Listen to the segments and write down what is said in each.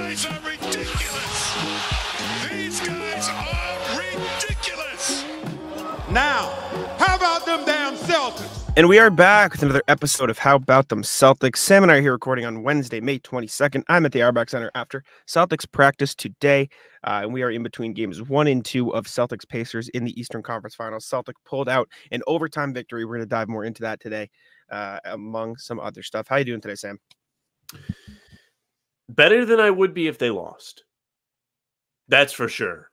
guys are ridiculous. These guys are ridiculous. Now, how about them damn Celtics? And we are back with another episode of How About Them Celtics. Sam and I are here recording on Wednesday, May 22nd. I'm at the Auerbach Center after Celtics practice today. And we are in between games 1 and 2 of Celtics-Pacers in the Eastern Conference Finals. Celtic pulled out an overtime victory. We're going to dive more into that today, among some other stuff. How you doing today, Sam? Better than I would be if they lost. That's for sure.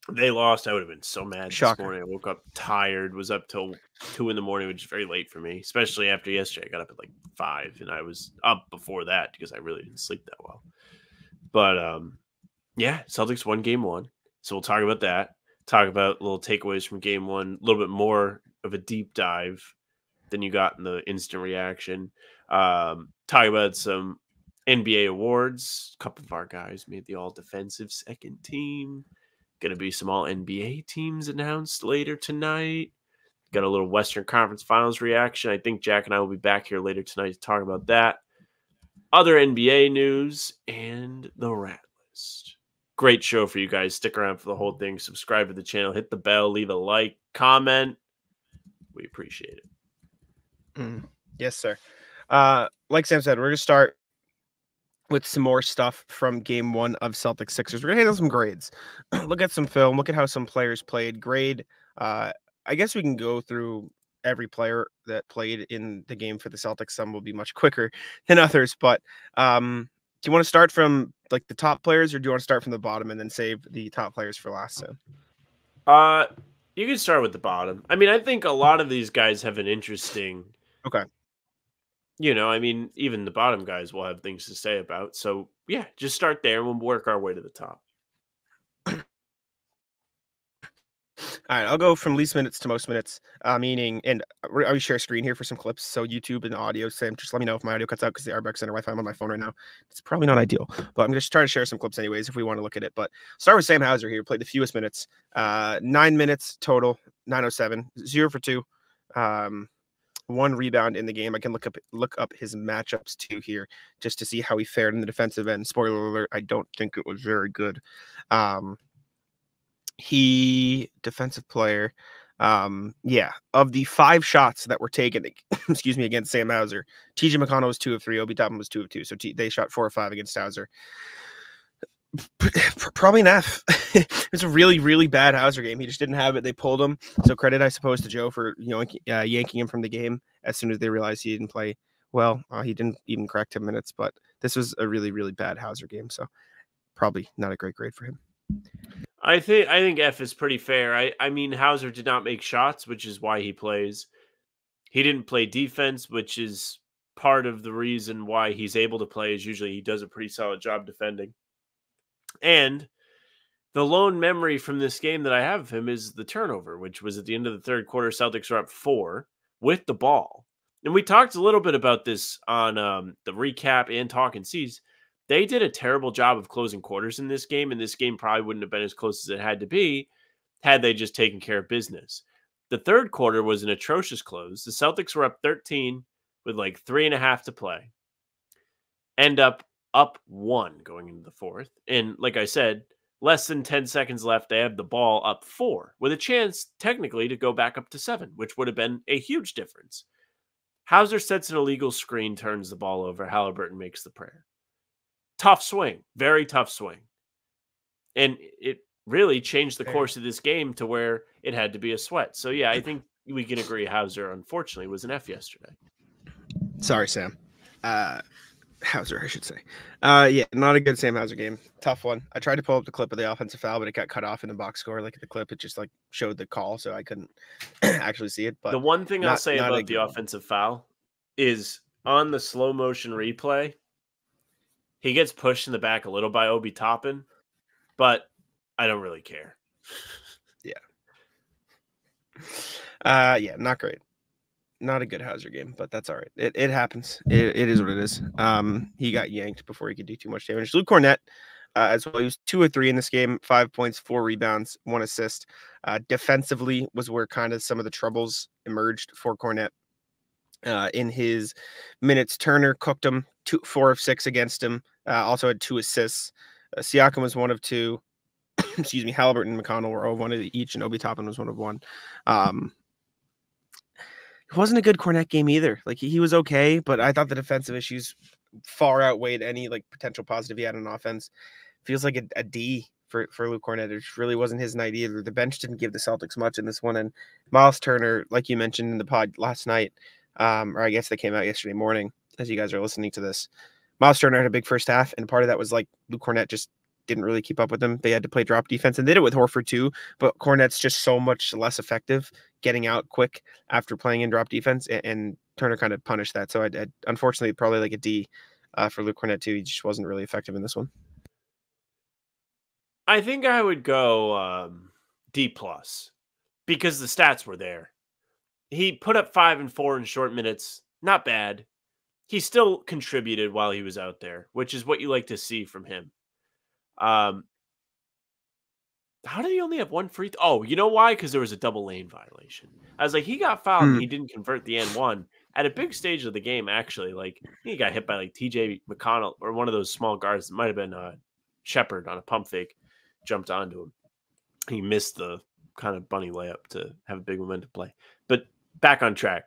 If they lost, I would have been so mad this morning. I woke up tired, was up till 2 in the morning, which is very late for me, especially after yesterday. I got up at like 5, and I was up before that because I really didn't sleep that well. But, yeah, Celtics won game 1. So we'll talk about that. Talk about little takeaways from game 1, a little bit more of a deep dive than you got in the instant reaction. Talk about some NBA awards. A couple of our guys made the all-defensive second team. Going to be some all-NBA teams announced later tonight. Got a little Western Conference Finals reaction. I think Jack and I will be back here later tonight to talk about that. Other NBA news and the Rat List. Great show for you guys. Stick around for the whole thing. Subscribe to the channel. Hit the bell. Leave a like. Comment. We appreciate it. Yes, sir. Like Sam said, we're going to start with some more stuff from game 1 of Celtics-Sixers. We're going to handle some grades. Look at some film. Look at how some players played. Grade. I guess we can go through every player that played in the game for the Celtics. Some will be much quicker than others. But do you want to start from like the top players, or do you want to start from the bottom and then save the top players for last? So, you can start with the bottom. I mean, I think a lot of these guys have an interesting. Okay. You know, I mean, even the bottom guys will have things to say about. So, yeah, just start there and we'll work our way to the top. All right, I'll go from least minutes to most minutes, meaning, and I'll share a screen here for some clips. So YouTube and audio, Sam, just let me know if my audio cuts out because the Auerbach Center Wi-Fi, I'm on my phone right now. It's probably not ideal, but I'm just trying to share some clips anyways if we want to look at it. But start with Sam Hauser here, played the fewest minutes, 9 minutes total, 9:07, 0 for 2. 1 rebound in the game. I can look up his matchups too here just to see how he fared in the defensive end. Spoiler alert, I don't think it was very good. He defensive player. Yeah, of the 5 shots that were taken, excuse me, against Sam Hauser, TJ McConnell was 2 of 3, Obi Toppin was 2 of 2. So they shot 4 or 5 against Hauser. Probably an F. It's a really, really bad Hauser game. He just didn't have it. They pulled him. So credit, I suppose, to Joe for yanking him from the game as soon as they realized he didn't play well. He didn't even crack 10 minutes, but this was a really, really bad Hauser game. So probably not a great grade for him. I think F is pretty fair. I mean, Hauser did not make shots, which is why he plays. He didn't play defense, which is part of the reason why he's able to play. Is usually he does a pretty solid job defending. And the lone memory from this game that I have of him is the turnover, which was at the end of the third quarter. Celtics were up 4 with the ball. And we talked a little bit about this on the recap and Talking C's. They did a terrible job of closing quarters in this game, and this game probably wouldn't have been as close as it had to be had they just taken care of business. The third quarter was an atrocious close. The Celtics were up 13 with like 3.5 to play. End up 1 going into the fourth. And like I said, less than 10 seconds left. They have the ball up 4 with a chance technically to go back up to 7, which would have been a huge difference. Hauser sets an illegal screen, turns the ball over. Halliburton makes the prayer. Tough swing, very tough swing. And it really changed the course of this game to where it had to be a sweat. So yeah, I think we can agree Hauser, unfortunately, was an F yesterday. Sorry, Sam. Hauser, I should say. Yeah, not a good Sam Hauser game. Tough one. I tried to pull up the clip of the offensive foul, but it got cut off in the box score. Like at the clip, it just like showed the call, so I couldn't actually see it. But the one thing I'll say about the offensive foul is on the slow motion replay, he gets pushed in the back a little by Obi Toppin, but I don't really care. Yeah, not great. Not a good Hauser game, but that's all right. It happens. It is what it is. He got yanked before he could do too much damage. Luke Cornett, as well, he was 2 of 3 in this game, 5 points, 4 rebounds, 1 assist. Defensively was where kind of some of the troubles emerged for Cornett. in his minutes. Turner cooked him 4 of 6 against him. Also had 2 assists. Siakam was 1 of 2. Excuse me. Halliburton and McConnell were 1 of each, and Obi Toppin was 1 of 1. It wasn't a good Kornet game either. Like he was okay, but I thought the defensive issues far outweighed any like potential positive he had on offense. Feels like a D for Luke Kornet. It really wasn't his night either. The bench didn't give the Celtics much in this one, and Miles Turner, like you mentioned in the pod last night, or I guess they came out yesterday morning as you guys are listening to this. Miles Turner had a big first half, and part of that was like Luke Kornet just didn't really keep up with them. They had to play drop defense, and they did it with Horford too, but Kornet's just so much less effective getting out quick after playing in drop defense, and Turner kind of punished that. So I unfortunately probably like a D for Luke Kornet too. He just wasn't really effective in this one. I think I would go D+ because the stats were there. He put up 5 and 4 in short minutes. Not bad. He still contributed while he was out there, which is what you like to see from him. How did he only have 1 free throw? Oh, you know why? Because there was a double lane violation. I was like, he got fouled and he didn't convert the N1 at a big stage of the game, actually. Like, he got hit by like TJ McConnell or one of those small guards. It might have been Shepard on a pump fake, jumped onto him. He missed the kind of bunny layup to have a big momentum play. But back on track.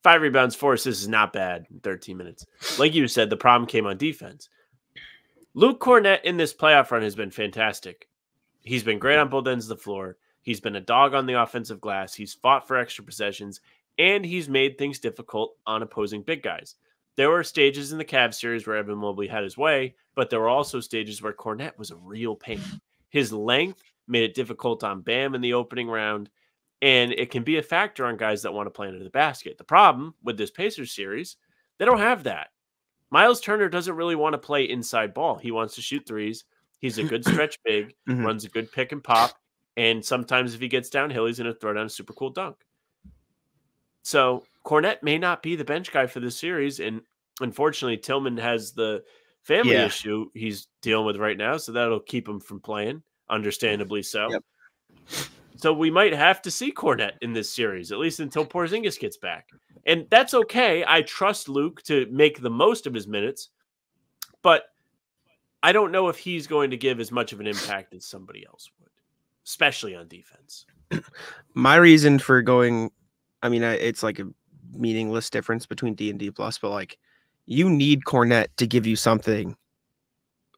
5 rebounds, 4 assists is not bad in 13 minutes. Like you said, the problem came on defense. Luke Kornet in this playoff run has been fantastic. He's been great on both ends of the floor. He's been a dog on the offensive glass. He's fought for extra possessions, and he's made things difficult on opposing big guys. There were stages in the Cavs series where Evan Mobley had his way, but there were also stages where Kornet was a real pain. His length made it difficult on Bam in the opening round, and it can be a factor on guys that want to play under the basket. The problem with this Pacers series, they don't have that. Miles Turner doesn't really want to play inside ball. He wants to shoot threes. He's a good stretch big, runs a good pick and pop, and sometimes if he gets downhill, he's going to throw down a super cool dunk. So Kornet may not be the bench guy for this series, and unfortunately, Tillman has the family issue he's dealing with right now, so that'll keep him from playing, understandably so. Yep. So we might have to see Kornet in this series, at least until Porzingis gets back. And that's okay. I trust Luke to make the most of his minutes, but I don't know if he's going to give as much of an impact as somebody else would, especially on defense. My reason for going, I mean, it's like a meaningless difference between D and D+, but like you need Kornet to give you something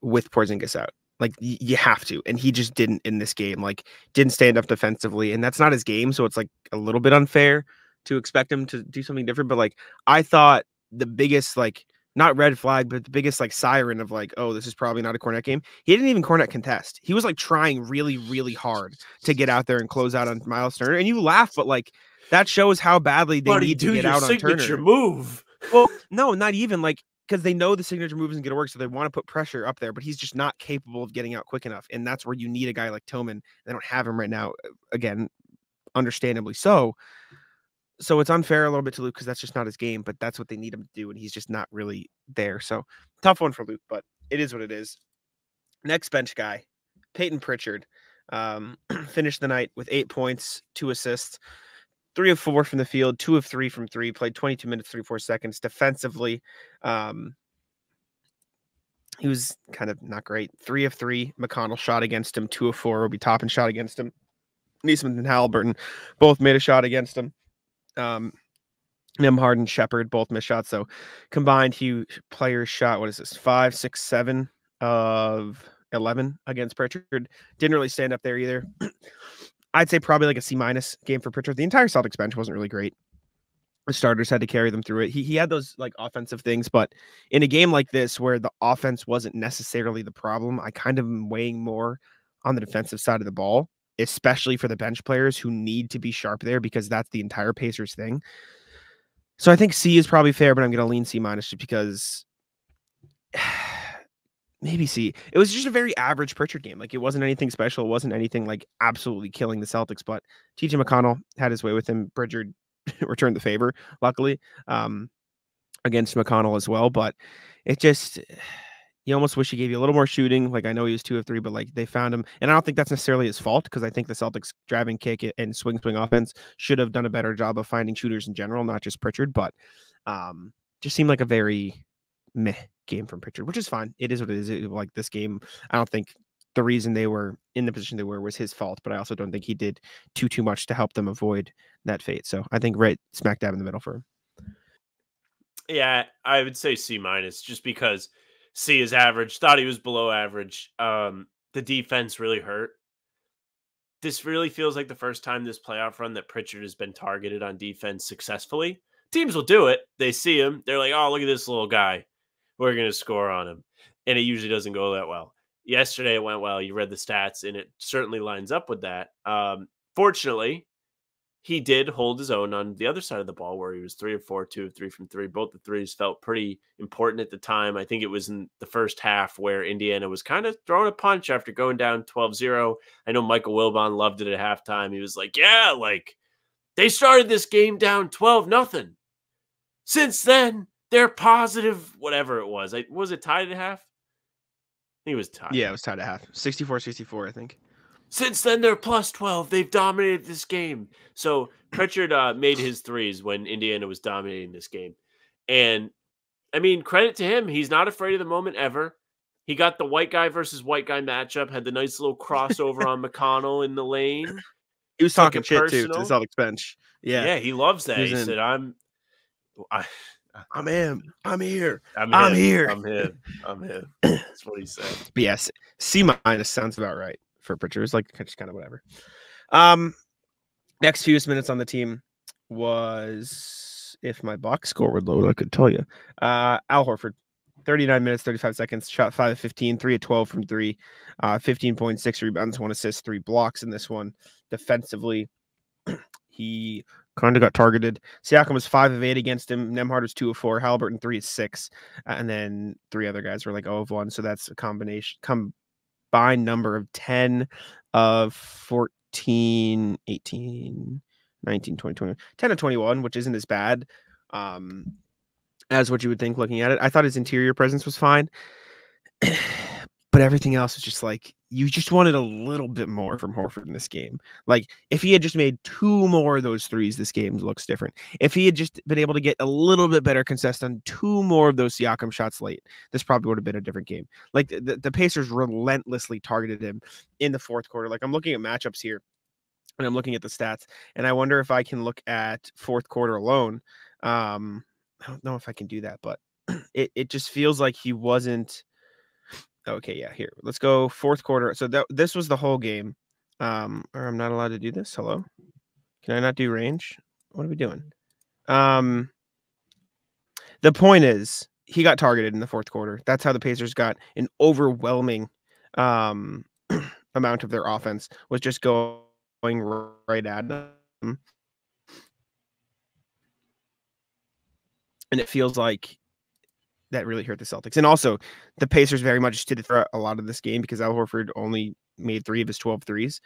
with Porzingis out. Like you have to, and he just didn't in this game. Like didn't stand up defensively, and that's not his game. So it's like a little bit unfair to expect him to do something different. But like I thought the biggest like not red flag, but the biggest like siren of like, oh, this is probably not a Kornet game. He didn't even Kornet contest. He was like trying really, really hard to get out there and close out on Miles Turner. And you laugh, but like that shows how badly they need to get out on Turner. Signature move. Well, no, not even like. Because they know the signature move isn't going to work, so they want to put pressure up there, but he's just not capable of getting out quick enough. And that's where you need a guy like Tillman. They don't have him right now, again, understandably so. So it's unfair a little bit to Luke because that's just not his game, but that's what they need him to do, and he's just not really there. So tough one for Luke, but it is what it is. Next bench guy, Peyton Pritchard, finished the night with 8 points, 2 assists. 3 of 4 from the field, 2 of 3 from 3, played 22 minutes, 34 seconds. Defensively, he was kind of not great. 3 of 3, McConnell shot against him. 2 of 4, Obi Toppin shot against him. Neesmith and Halliburton both made a shot against him. Nembhard and Shepard both missed shots. So combined, players shot, 5, 6, 7 of 11 against Pritchard. Didn't really stand up there either. I'd say probably like a C- game for Pritchard. The entire Celtics bench wasn't really great. The starters had to carry them through it. He had those like offensive things, but in a game like this where the offense wasn't necessarily the problem, I kind of am weighing more on the defensive side of the ball, especially for the bench players who need to be sharp there because that's the entire Pacers thing. So I think C is probably fair, but I'm going to lean C- just because maybe C. It was just a very average Pritchard game. Like it wasn't anything special. It wasn't anything like absolutely killing the Celtics, but TJ McConnell had his way with him. Pritchard returned the favor, luckily, against McConnell as well. But it just, you almost wish he gave you a little more shooting. Like I know he was 2 of 3, but like they found him. And I don't think that's necessarily his fault because I think the Celtics driving kick and swing offense should have done a better job of finding shooters in general, not just Pritchard. But Just seemed like a very meh game from Pritchard, which is fine. It is what it is. Like this game, I don't think the reason they were in the position they were was his fault, but I also don't think he did too much to help them avoid that fate. So I think right smack dab in the middle for him. Yeah, I would say C minus just because C is average. Thought he was below average. The defense really hurt. This really feels like the first time this playoff run that Pritchard has been targeted on defense successfully. Teams will do it. They see him. They're like, oh, look at this little guy. We're going to score on him. And it usually doesn't go that well. Yesterday it went well. You read the stats, and it certainly lines up with that. Fortunately, he did hold his own on the other side of the ball where he was 3 of 4, 2 of 3 from 3. Both the threes felt pretty important at the time. I think it was in the first half where Indiana was kind of throwing a punch after going down 12-0. I know Michael Wilbon loved it at halftime. He was like, yeah, like they started this game down 12-0. Since then, they're positive, whatever it was. Was it tied at half? I think it was tied. Yeah, it was tied at half. 64-64, I think. Since then, they're plus 12. They've dominated this game. So Pritchard made his threes when Indiana was dominating this game. And, I mean, credit to him. He's not afraid of the moment ever. He got the white guy versus white guy matchup, had the nice little crossover on McConnell in the lane. He was talking shit, too, to the Celtics bench. Yeah, he loves that. He said, I'm him. I'm here. I'm here. I'm him. That's what he said. But yes, C minus sounds about right for Pritchard. It's like just kind of whatever. Next fewest minutes on the team was, if my box score would load, I could tell you. Al Horford, 39 minutes, 35 seconds, shot 5 of 15, 3 of 12 from 3, 15.6 rebounds, 1 assist, 3 blocks in this one. Defensively, he kind of got targeted. Siakam was 5 of 8 against him. Nembhard was 2 of 4. Halliburton 3 of 6. And then 3 other guys were like 0 of 1. So that's a combined number of 10 of 14, 18, 19, 20, 20, 10 of 21, which isn't as bad as what you would think looking at it. I thought his interior presence was fine. But everything else was just like, you just wanted a little bit more from Horford in this game. Like, if he had just made 2 more of those threes, this game looks different. If he had just been able to get a little bit better contest on 2 more of those Siakam shots late, this probably would have been a different game. Like, the Pacers relentlessly targeted him in the fourth quarter. Like, I'm looking at matchups here, and I'm looking at the stats, and I wonder if I can look at fourth quarter alone. I don't know if I can do that, but it just feels like he wasn't. Okay, yeah, here. Let's go fourth quarter. So this was the whole game. Or I'm not allowed to do this. Hello? Can I not do range? What are we doing? The point is, he got targeted in the fourth quarter. That's how the Pacers got an overwhelming amount of their offense, was just going right at them. And it feels like that really hurt the Celtics. And also, the Pacers very much did it for a lot of this game because Al Horford only made 3 of his 12 threes.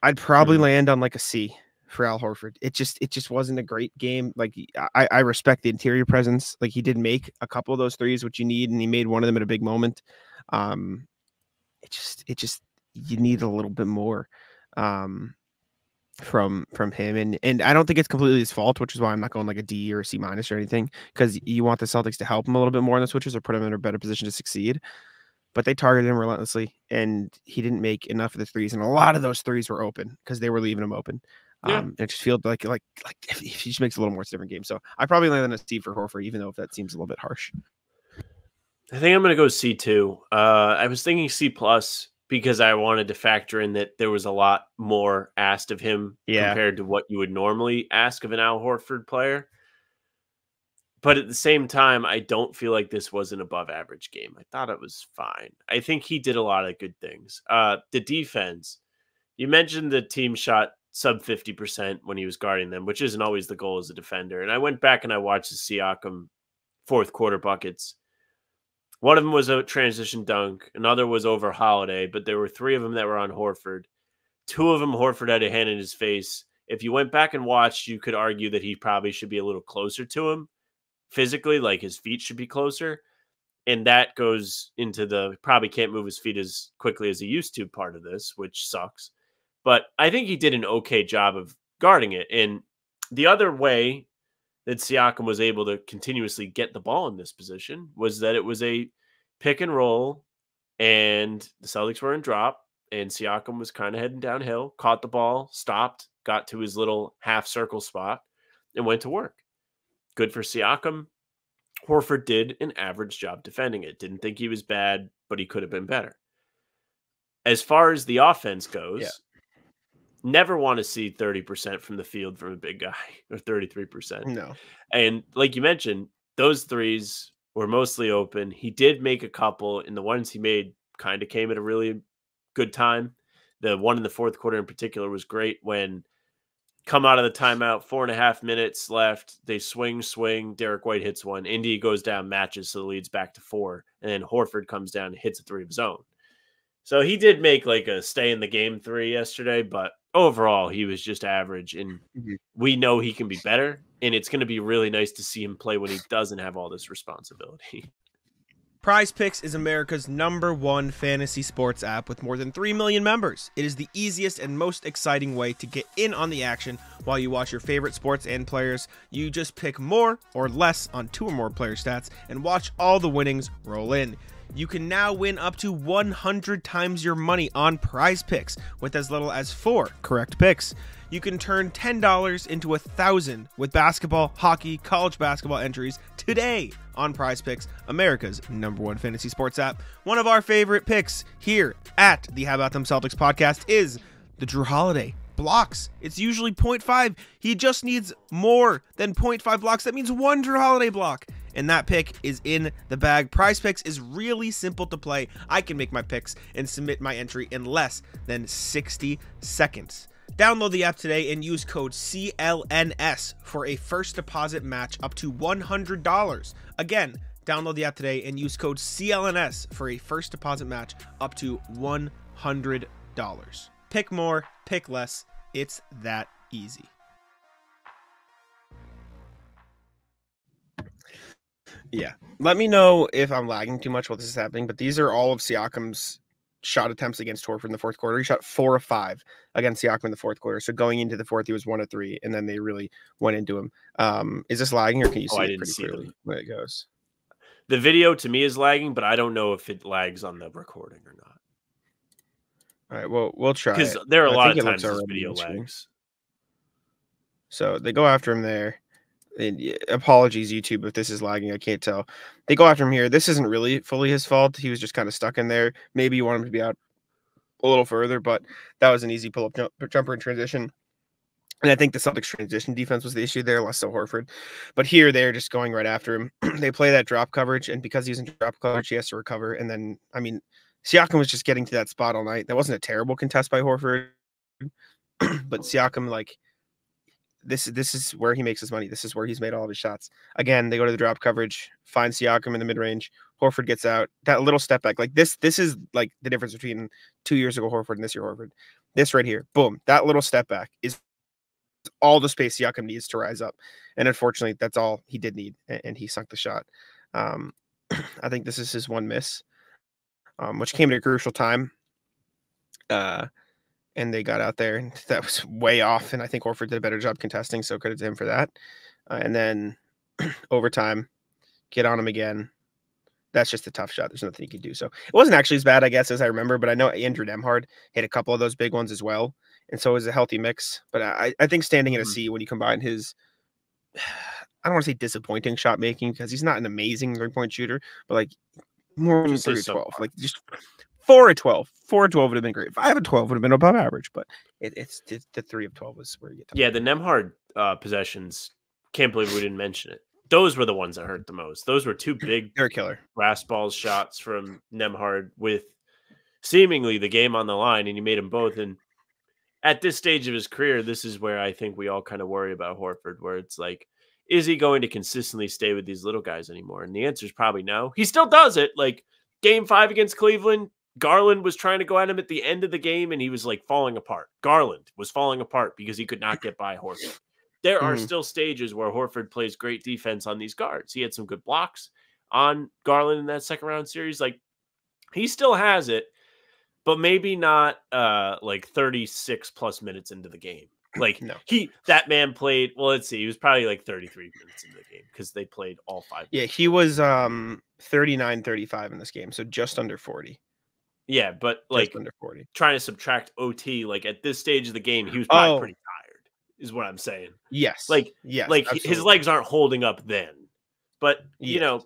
I'd probably land on like a C for Al Horford. It just wasn't a great game. Like, I respect the interior presence. Like, he did make a couple of those threes, which you need, and he made one of them at a big moment. It just you need a little bit more from him, and I don't think it's completely his fault, which is why I'm not going like a D or a C minus or anything, because you want the Celtics to help him a little bit more in the switches or put him in a better position to succeed. But they targeted him relentlessly, and he didn't make enough of the threes, and a lot of those threes were open because they were leaving him open. It just feels like if he just makes a little more, it's a different game. So I probably land on a C for Horford, even though if that seems a little bit harsh. I think I'm going to go C2. I was thinking C plus, because I wanted to factor in that there was a lot more asked of him compared to what you would normally ask of an Al Horford player. But at the same time, I don't feel like this was an above average game. I thought it was fine. I think he did a lot of good things. The defense, you mentioned the team shot sub 50% when he was guarding them, which isn't always the goal as a defender. And I went back and I watched the Siakam fourth quarter buckets. One of them was a transition dunk. Another was over Holiday, but there were 3 of them that were on Horford. 2 of them, Horford had a hand in his face. If you went back and watched, you could argue that he probably should be a little closer to him physically, like his feet should be closer. And that goes into the probably can't move his feet as quickly as he used to part of this, which sucks. But I think he did an okay job of guarding it. And the other way that Siakam was able to continuously get the ball in this position was that it was a pick and roll, and the Celtics were in drop, and Siakam was kind of heading downhill, caught the ball, stopped, got to his little half circle spot, and went to work. Good for Siakam. Horford did an average job defending it. Didn't think he was bad, but he could have been better. As far as the offense goes, never want to see 30% from the field from a big guy, or 33%. No. And like you mentioned, those threes were mostly open. He did make a couple, and the ones he made kind of came at a really good time. The one in the fourth quarter in particular was great when come out of the timeout, 4.5 minutes left. They swing. Derek White hits one. Indy goes down, matches, so the lead's back to 4. And then Horford comes down and hits a 3 of his own. So he did make like a stay in the game 3 yesterday, but overall he was just average. And we know he can be better. And it's going to be really nice to see him play when he doesn't have all this responsibility. Prize Picks is America's #1 fantasy sports app with more than 3 million members. It is the easiest and most exciting way to get in on the action while you watch your favorite sports and players. You just pick more or less on 2 or more player stats and watch all the winnings roll in. You can now win up to 100 times your money on Prize Picks with as little as 4 correct picks. You can turn $10 into 1,000 with basketball, hockey, college basketball entries today on Prize Picks, America's #1 fantasy sports app. One of our favorite picks here at the How About Them Celtics podcast is the Drew Holiday blocks. It's usually 0.5. He just needs more than 0.5 blocks. That means 1 Drew Holiday block. And that pick is in the bag. Prize Picks is really simple to play. I can make my picks and submit my entry in less than 60 seconds. Download the app today and use code CLNS for a first deposit match up to $100. Again, download the app today and use code CLNS for a first deposit match up to $100. Pick more, pick less. It's that easy. Yeah. Let me know if I'm lagging too much while this is happening, but these are all of Siakam's shot attempts against Horford in the fourth quarter. He shot 4 of 5 against Siakam in the fourth quarter. So going into the fourth, he was 1 of 3, and then they really went into him. Is this lagging, or can you see it pretty clearly when it goes? The video to me is lagging, but I don't know if it lags on the recording or not. All right, well, we'll try. Because there are a lot of times this video lags. So they go after him there. And apologies, YouTube, if this is lagging. I can't tell. They go after him here. This isn't really fully his fault. He was just kind of stuck in there. Maybe you want him to be out a little further, but that was an easy pull-up jumper in transition. And I think the Celtics transition defense was the issue there, less so Horford. But here, they're just going right after him. They play that drop coverage, and because he's in drop coverage, he has to recover. And then, I mean, Siakam was just getting to that spot all night. That wasn't a terrible contest by Horford, but Siakam, like, this is where he makes his money. This is where he's made all of his shots. Again, they go to the drop coverage, find Siakam in the mid-range. Horford gets out. That little step back, like this is like the difference between 2 years ago Horford and this year Horford. This right here, boom, that little step back is all the space Siakam needs to rise up. And unfortunately, that's all he did need, and he sunk the shot. I think this is his one miss, which came at a crucial time. And they got out there, and that was way off. And I think Horford did a better job contesting, so credit to him for that. And then overtime, get on him again. That's just a tough shot. There's nothing he could do. So it wasn't actually as bad, I guess, as I remember. But I know Andrew Nembhard hit a couple of those big ones as well. And so it was a healthy mix. But I think standing in a C when you combine his, I don't want to say disappointing shot making, because he's not an amazing 3-point shooter, but like more than 3 or 12. Like just 4 of 12. 4 of 12 would have been great. 5 of 12 would have been above average, but it's the 3 of 12 was where you get. Yeah, the Nembhard possessions. Can't believe we didn't mention it. Those were the ones that hurt the most. Those were 2 big They're a killer brass balls shots from Nembhard with seemingly the game on the line, and he made them both. And at this stage of his career, this is where I think we all kind of worry about Horford, where it's like, is he going to consistently stay with these little guys anymore? And the answer is probably no. He still does it. Like game 5 against Cleveland, Garland was trying to go at him at the end of the game, and he was like falling apart. Garland was falling apart because he could not get by Horford. There are still stages where Horford plays great defense on these guards. He had some good blocks on Garland in that second round series. Like, he still has it, but maybe not like 36 plus minutes into the game. Like No. that man played. Well, let's see. He was probably like 33 minutes into the game because they played all 5. Yeah, he was 39-35 in this game, so just under 40. Yeah, but Just like under 40. trying to subtract OT, like at this stage of the game, he was probably pretty tired. Is what I'm saying. Yes. Like yes, his legs aren't holding up then, but you Yes. know.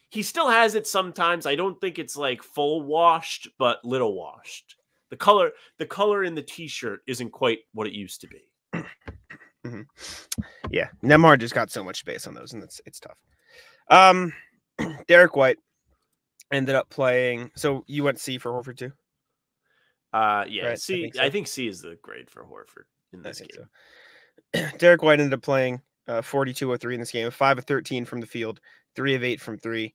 He still has it sometimes. I don't think it's like full washed, but little washed. The color in the t-shirt isn't quite what it used to be. Mm-hmm. Yeah, Nembhard just got so much space on those, and it's tough. Derek White ended up playing. So you went C for Horford too? Yeah, right? C. I think C is the grade for Horford in this game. So. Derek White ended up playing 42-03 in this game, 5 of 13 from the field, 3 of 8 from 3,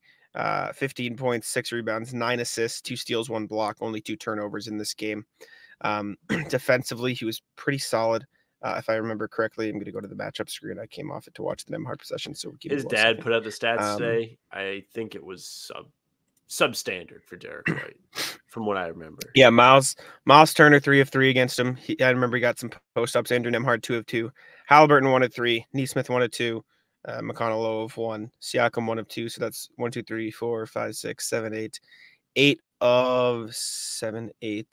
15 points, 6 rebounds, 9 assists, 2 steals, 1 block, only 2 turnovers in this game. Defensively, he was pretty solid. If I remember correctly, I'm going to go to the matchup screen. I came off it to watch the Nembhard possession. So his dad put out the stats today. I think it was substandard for Derek White, from what I remember. Yeah, Miles Turner 3 of 3 against him. I remember he got some post ups. Andrew Nembhard 2 of 2. Halliburton 1 of 3. Neesmith 1 of 2. McConnell Lowe of 1. Siakam 1 of 2. So that's 1, 2, 3, 4, 5, 6, 7, 8. 8 of 7, 8.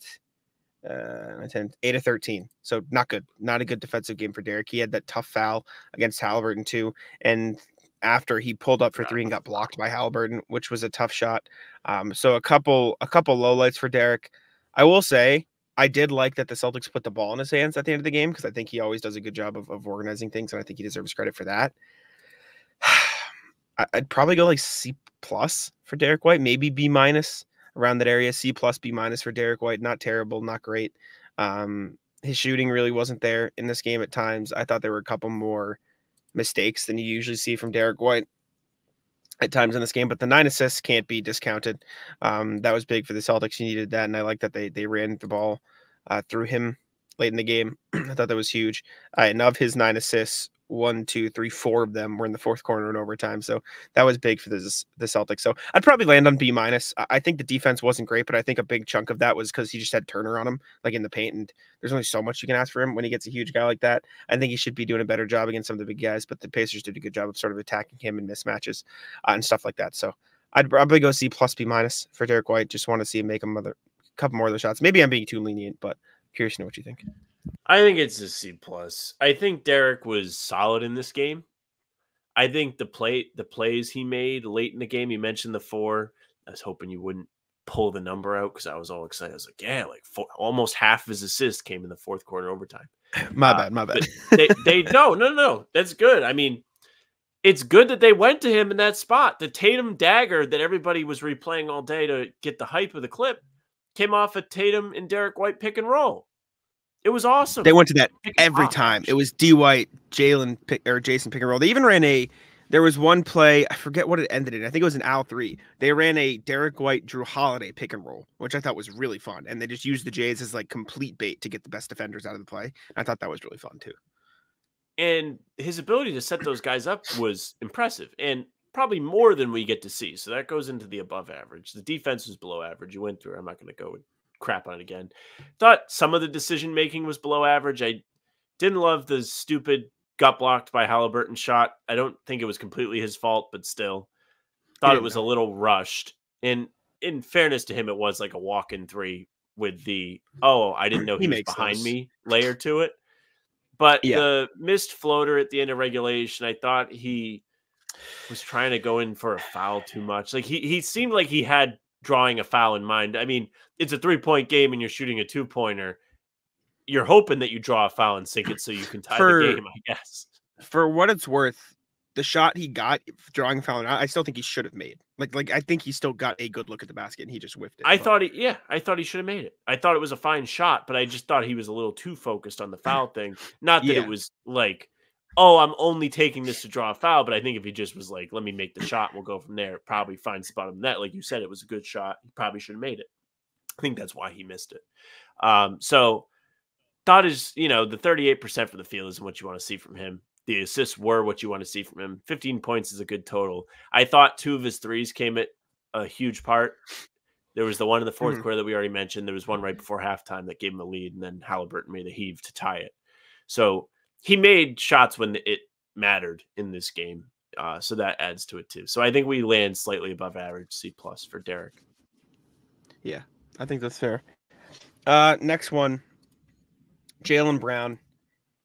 10, 8 of 13. So not good. Not a good defensive game for Derek. He had that tough foul against Halliburton too. And after he pulled up for 3 and got blocked by Halliburton, which was a tough shot. So a couple lowlights for Derek. I will say I did like that the Celtics put the ball in his hands at the end of the game because I think he always does a good job of organizing things, and I think he deserves credit for that. I'd probably go like C+ for Derek White, maybe B- around that area. C+, B- for Derek White. Not terrible, not great. His shooting really wasn't there in this game at times. I thought there were a couple more mistakes than you usually see from Derek White at times in this game, but the 9 assists can't be discounted. That was big for the Celtics. You needed that, and I like that they ran the ball through him late in the game. I thought that was huge. And of his 9 assists, 1, 2, 3, 4 of them were in the fourth quarter and overtime. So that was big for the Celtics. So I'd probably land on B-. I think the defense wasn't great, but I think a big chunk of that was because he just had Turner on him, like in the paint. And there's only so much you can ask for him when he gets a huge guy like that. I think he should be doing a better job against some of the big guys, but the Pacers did a good job of sort of attacking him in mismatches and stuff like that. So I'd probably go C+, B- for Derek White. Just want to see him make a couple more of the shots. Maybe I'm being too lenient, but curious to know what you think. I think it's a C+. I think Derek was solid in this game. I think the plays he made late in the game, you mentioned the 4. I was hoping you wouldn't pull the number out because I was all excited. I was like, yeah, like almost half of his assists came in the fourth quarter overtime. My bad. they no. That's good. I mean, it's good that they went to him in that spot. The Tatum dagger that everybody was replaying all day to get the hype of the clip came off a Tatum and Derek White pick and roll. It was awesome. They went to that every time. It was D. White, Jason pick and roll. They even ran there was one play, I forget what it ended in. I think it was an Al 3. They ran a Derek White, Drew Holiday pick and roll, which I thought was really fun. And they just used the Jays as like complete bait to get the best defenders out of the play. I thought that was really fun too. And his ability to set those guys up was impressive and probably more than we get to see. So that goes into the above average. The defense was below average. You went through it. I'm not going to go with crap on it again. Thought some of the decision making was below average. I didn't love the stupid got blocked by Halliburton shot. I don't think it was completely his fault, but still thought it was a little rushed. And in fairness to him, it was like a walk-in 3 with the I didn't know he was behind me layer to it. But the missed floater at the end of regulation, I thought he was trying to go in for a foul too much. Like he seemed like he had drawing a foul in mind. I mean, it's a 3-point game and you're shooting a 2-pointer. You're hoping that you draw a foul and sink it so you can tie the game, I guess. For what it's worth, the shot he got drawing a foul, I still think he should have made. Like I think he still got a good look at the basket and he just whiffed it. I thought he should have made it. I thought it was a fine shot, but I just thought he was a little too focused on the foul thing. Not that it was like, I'm only taking this to draw a foul, but I think if he just was like, let me make the shot, we'll go from there. Probably find spot on net. Like you said, it was a good shot. He probably should have made it. I think that's why he missed it. So thought is, the 38% for the field isn't what you want to see from him. The assists were what you want to see from him. 15 points is a good total. I thought 2 of his threes came at a huge part. There was the one in the fourth quarter that we already mentioned. There was one right before halftime that gave him a lead, and then Halliburton made a heave to tie it. So he made shots when it mattered in this game. So that adds to it too. So I think we land slightly above average, C+ for Derek. Yeah, I think that's fair. Next one, Jalen Brown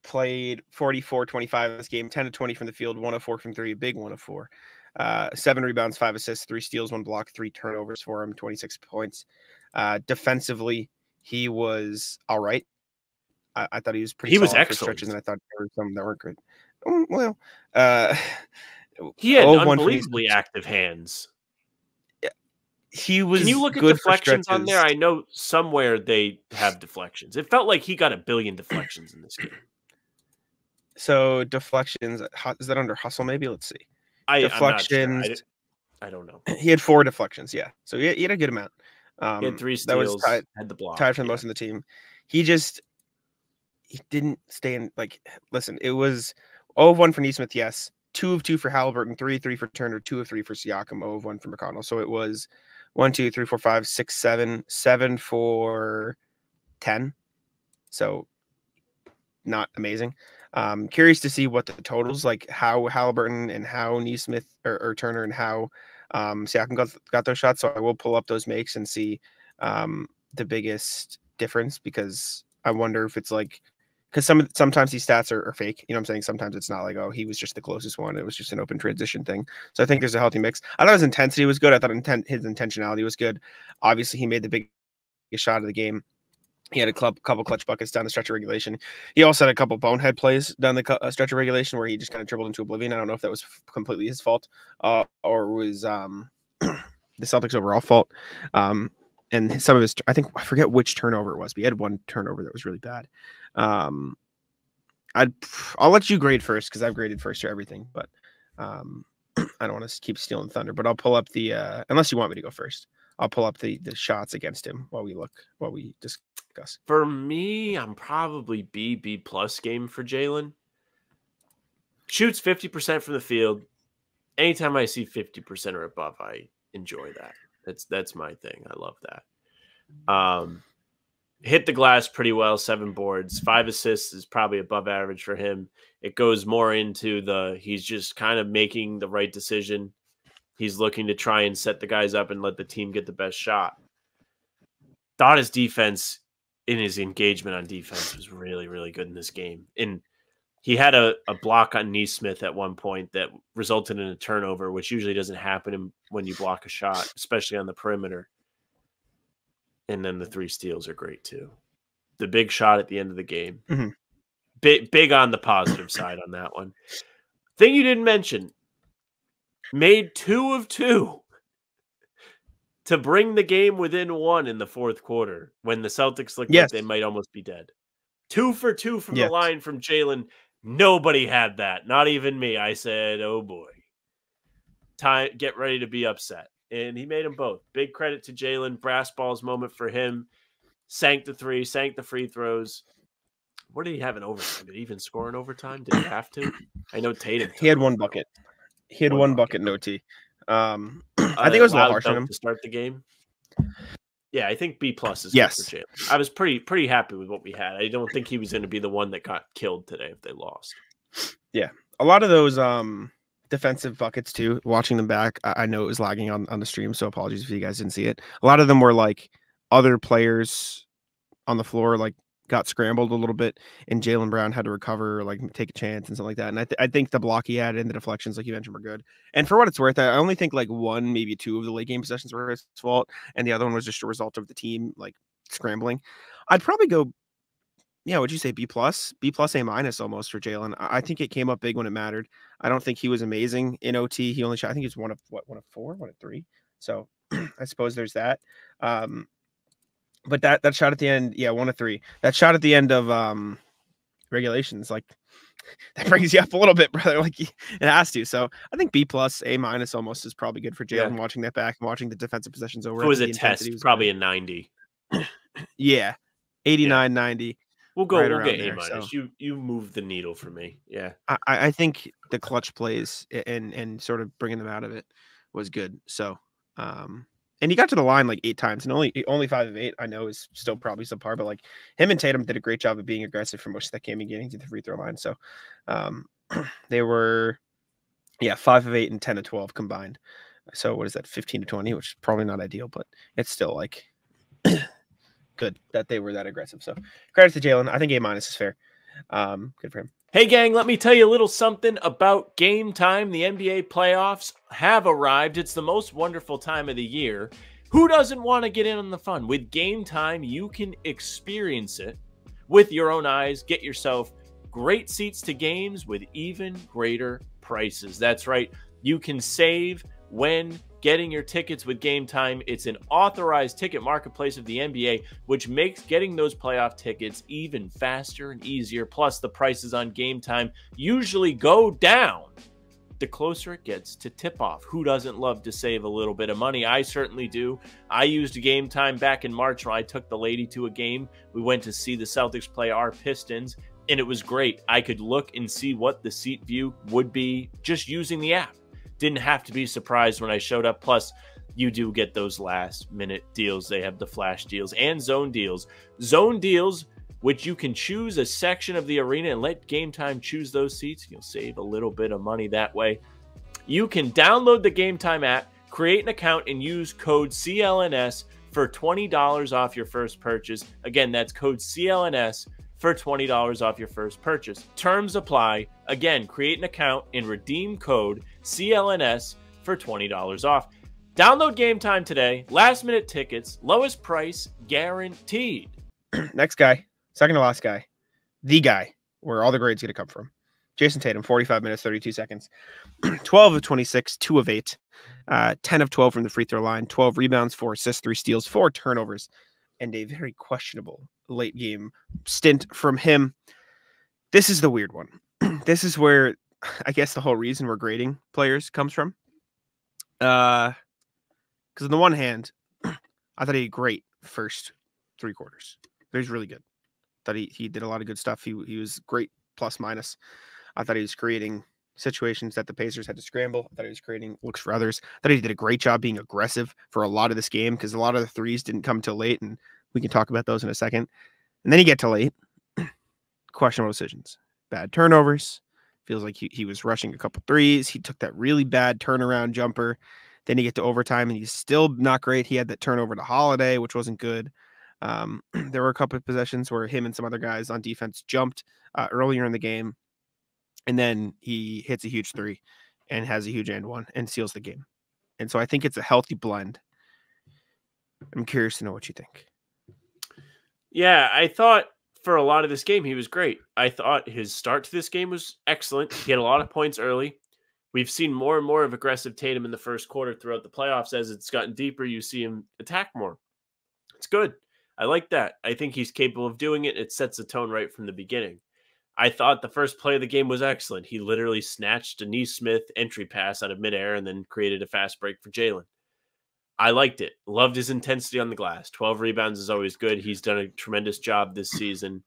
played 44-25 in this game, 10 to 20 from the field, 104 from three, big 104. 7 rebounds, 5 assists, 3 steals, 1 block, 3 turnovers for him, 26 points. Defensively, he was all right. I thought he was pretty. He was solid excellent. For stretches, and I thought there were some that weren't good. Well, he had 0-1 unbelievably active hands. He was. Can you look at good deflections on there? I know somewhere they have deflections. It felt like he got a billion deflections in this game. So deflections, is that under hustle? Maybe let's see. Deflections. I'm not sure. I don't know. He had 4 deflections. Yeah, so he had a good amount. He had 3 steals. That was had the block. tied for the most of the team. He didn't stay in. Like, listen, it was 0-1 for Neesmith. Yes, 2 of 2 for Halliburton, 3 of 3 for Turner, 2 of 3 for Siakam, 0 of 1 for McConnell. So it was 1, 2, 3, 4, 5, 6, 7, 7 for 10. So not amazing. Curious to see what the totals, like how Halliburton and how Neesmith or Turner and how Siakam got those shots. So I will pull up those makes and see the biggest difference, because I wonder if it's like, because sometimes these stats are fake. You know what I'm saying? Sometimes it's not like, oh, he was just the closest one. It was just an open transition thing. So I think there's a healthy mix. I thought his intensity was good. I thought his intentionality was good. Obviously, he made the biggest shot of the game. He had a couple clutch buckets down the stretch of regulation. He also had a couple bonehead plays down the stretch of regulation where he just kind of dribbled into oblivion. I don't know if that was completely his fault or was the Celtics' overall fault. And some of his, I forget which turnover it was, but he had one turnover that was really bad. I'll let you grade first, because I've graded first for everything, but I don't want to keep stealing thunder. But I'll pull up the unless you want me to go first. I'll pull up the shots against him while we discuss. For me, I'm probably B+ game for Jalen. Shoots 50% from the field. Anytime I see 50% or above, I enjoy that. That's my thing. I love that. Hit the glass pretty well, 7 boards, 5 assists is probably above average for him. It goes more into he's just kind of making the right decision. He's looking to try and set the guys up and let the team get the best shot. Thought his defense, in his engagement on defense, was really, really good in this game. And he had a block on Neesmith at one point that resulted in a turnover, which usually doesn't happen when you block a shot, especially on the perimeter. And then the 3 steals are great too. The big shot at the end of the game. Mm-hmm. Big on the positive side on that one. Thing you didn't mention, made 2 of 2 to bring the game within 1 in the fourth quarter when the Celtics looked like they might almost be dead. 2 for 2 from the line from Jalen. Nobody had that. Not even me. I said, oh boy. Get ready to be upset. And he made them both. Big credit to Jalen. Brass balls moment for him. Sank the 3, sank the free throws. What did he have in overtime? Did he even score in overtime? Did he have to? I know Tatum. He had 1 bucket. He had one bucket in OT. I think it was a little harsh on him to start the game. Yeah, I think B+ is yes. good for Jalen. I was pretty happy with what we had. I don't think he was going to be the one that got killed today if they lost. Yeah, a lot of those defensive buckets too. Watching them back, I know it was lagging on the stream, so apologies if you guys didn't see it. A lot of them were like other players on the floor, like got scrambled a little bit, and Jalen Brown had to recover, like take a chance and something like that. And I think the block he had and the deflections, like you mentioned, were good. And for what it's worth, I only think like 1, maybe 2 of the late game possessions were his fault, and the other one was just a result of the team like scrambling. I'd probably go, would you say B+, A- almost for Jalen? I think it came up big when it mattered. I don't think he was amazing in OT. He only shot, I think he was 1 of 4, 1 of 3. So I suppose there's that. But that shot at the end, 1 of 3. That shot at the end of regulations, like that brings you up a little bit, brother. Like it has to. So I think B+, A- almost is probably good for Jalen. Watching that back and watching the defensive possessions over. It was a test, probably good. A 90. Yeah, 89, 90. We'll get A-. So. You move the needle for me. Yeah, I think the clutch plays and sort of bringing them out of it was good. So And he got to the line like 8 times, and only 5 of 8. I know is still probably subpar, but like him and Tatum did a great job of being aggressive for most of that game and getting to the free throw line. So they were 5 of 8 and 10 of 12 combined. So what is that, 15 to 20, which is probably not ideal, but it's still like good that they were that aggressive. So credit to Jalen. I think A- is fair. Good for him. Hey, gang, let me tell you a little something about Game Time. The NBA playoffs have arrived. It's the most wonderful time of the year. Who doesn't want to get in on the fun? With Game Time, you can experience it with your own eyes. Get yourself great seats to games with even greater prices. That's right. You can save when getting your tickets with Game Time. It's an authorized ticket marketplace of the NBA, which makes getting those playoff tickets even faster and easier. Plus, the prices on Game Time usually go down the closer it gets to tip-off. Who doesn't love to save a little bit of money? I certainly do. I used Game Time back in March when I took the lady to a game. We went to see the Celtics play our Pistons, and it was great. I could look and see what the seat view would be just using the app. Didn't have to be surprised when I showed up. Plus, you do get those last-minute deals. They have the flash deals and zone deals. Zone deals, which you can choose a section of the arena and let Game Time choose those seats. You'll save a little bit of money that way. You can download the Game Time app, create an account, and use code CLNS for $20 off your first purchase. Again, that's code CLNS for $20 off your first purchase. Terms apply. Again, create an account and redeem code CLNS for $20 off. Download Game Time today. Last minute tickets, lowest price guaranteed. Next guy, second to last guy, the guy where all the grades going to come from. Jason Tatum, 45 minutes, 32 seconds, 12 of 26, 2 of 8, 10 of 12 from the free throw line, 12 rebounds, 4 assists, 3 steals, 4 turnovers, and a very questionable late game stint from him. This is the weird one. This is where I guess the whole reason we're grading players comes from. Because on the one hand, I thought he had great first 3 quarters. He was really good. Thought he did a lot of good stuff. He was great plus minus. I thought he was creating situations that the Pacers had to scramble. I thought he was creating looks for others. I thought he did a great job being aggressive for a lot of this game because a lot of the threes didn't come till late, and we can talk about those in a second. And then you get to late. Questionable decisions. Bad turnovers. Feels like he was rushing a couple threes. He took that really bad turnaround jumper. Then you get to overtime, and he's still not great. He had that turnover to Holiday, which wasn't good. There were a couple of possessions where him and some other guys on defense jumped earlier in the game, and then he hits a huge 3 and has a huge and one and seals the game. And so I think it's a healthy blend. I'm curious to know what you think. Yeah, I thought for a lot of this game, he was great. I thought his start to this game was excellent. He had a lot of points early. We've seen more and more of aggressive Tatum in the first quarter throughout the playoffs. As it's gotten deeper, you see him attack more. It's good. I like that. I think he's capable of doing it. It sets the tone right from the beginning. I thought the first play of the game was excellent. He literally snatched a Nesmith entry pass out of midair and then created a fast break for Jalen. I liked it. Loved his intensity on the glass. 12 rebounds is always good. He's done a tremendous job this season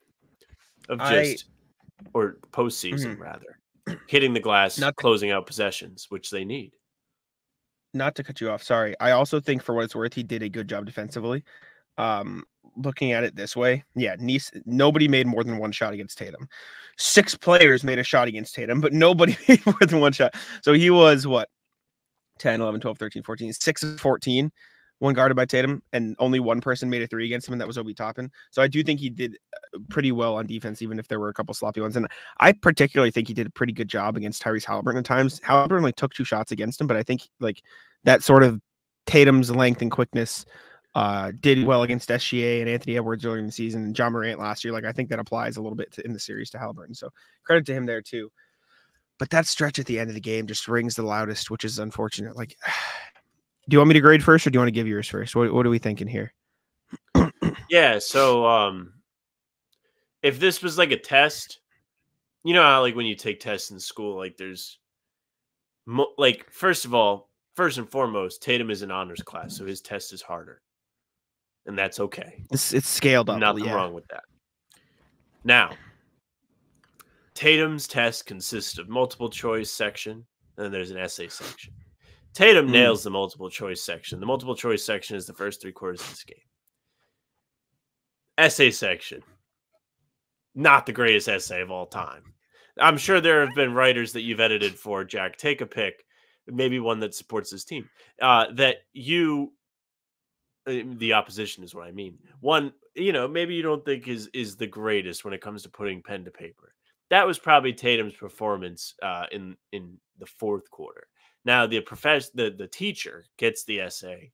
of or postseason rather, hitting the glass, closing out possessions, which they need. Not to cut you off, sorry. I also think for what it's worth, he did a good job defensively. Looking at it this way, nobody made more than 1 shot against Tatum. 6 players made a shot against Tatum, but nobody made more than 1 shot. So he was, 10, 11, 12, 13, 14, 6 of 14, 1 guarded by Tatum, and only 1 person made a 3 against him, and that was Obi Toppin. So I do think he did pretty well on defense, even if there were a couple sloppy ones. And I particularly think he did a pretty good job against Tyrese Halliburton at times. Halliburton only took 2 shots against him, but I think that sort of Tatum's length and quickness did well against SGA and Anthony Edwards earlier in the season, and John Morant last year. I think that applies a little bit in the series to Halliburton. So credit to him there too. But that stretch at the end of the game just rings the loudest, which is unfortunate. Do you want me to grade first, or do you want to give yours first? What are we thinking here? Yeah, so if this was like a test, you know how when you take tests in school, there's first and foremost, Tatum is an honors class, so his test is harder, and that's okay. It's scaled up. Nothing wrong with that. Now, Tatum's test consists of multiple choice section, and then there's an essay section. Tatum nails the multiple choice section. The multiple choice section is the first 3 quarters of this game. Essay section. Not the greatest essay of all time. I'm sure there have been writers that you've edited for, Jack. Take a pick. Maybe one that supports this team. The opposition is what I mean. One, maybe you don't think is the greatest when it comes to putting pen to paper. That was probably Tatum's performance in the fourth quarter. Now the teacher gets the essay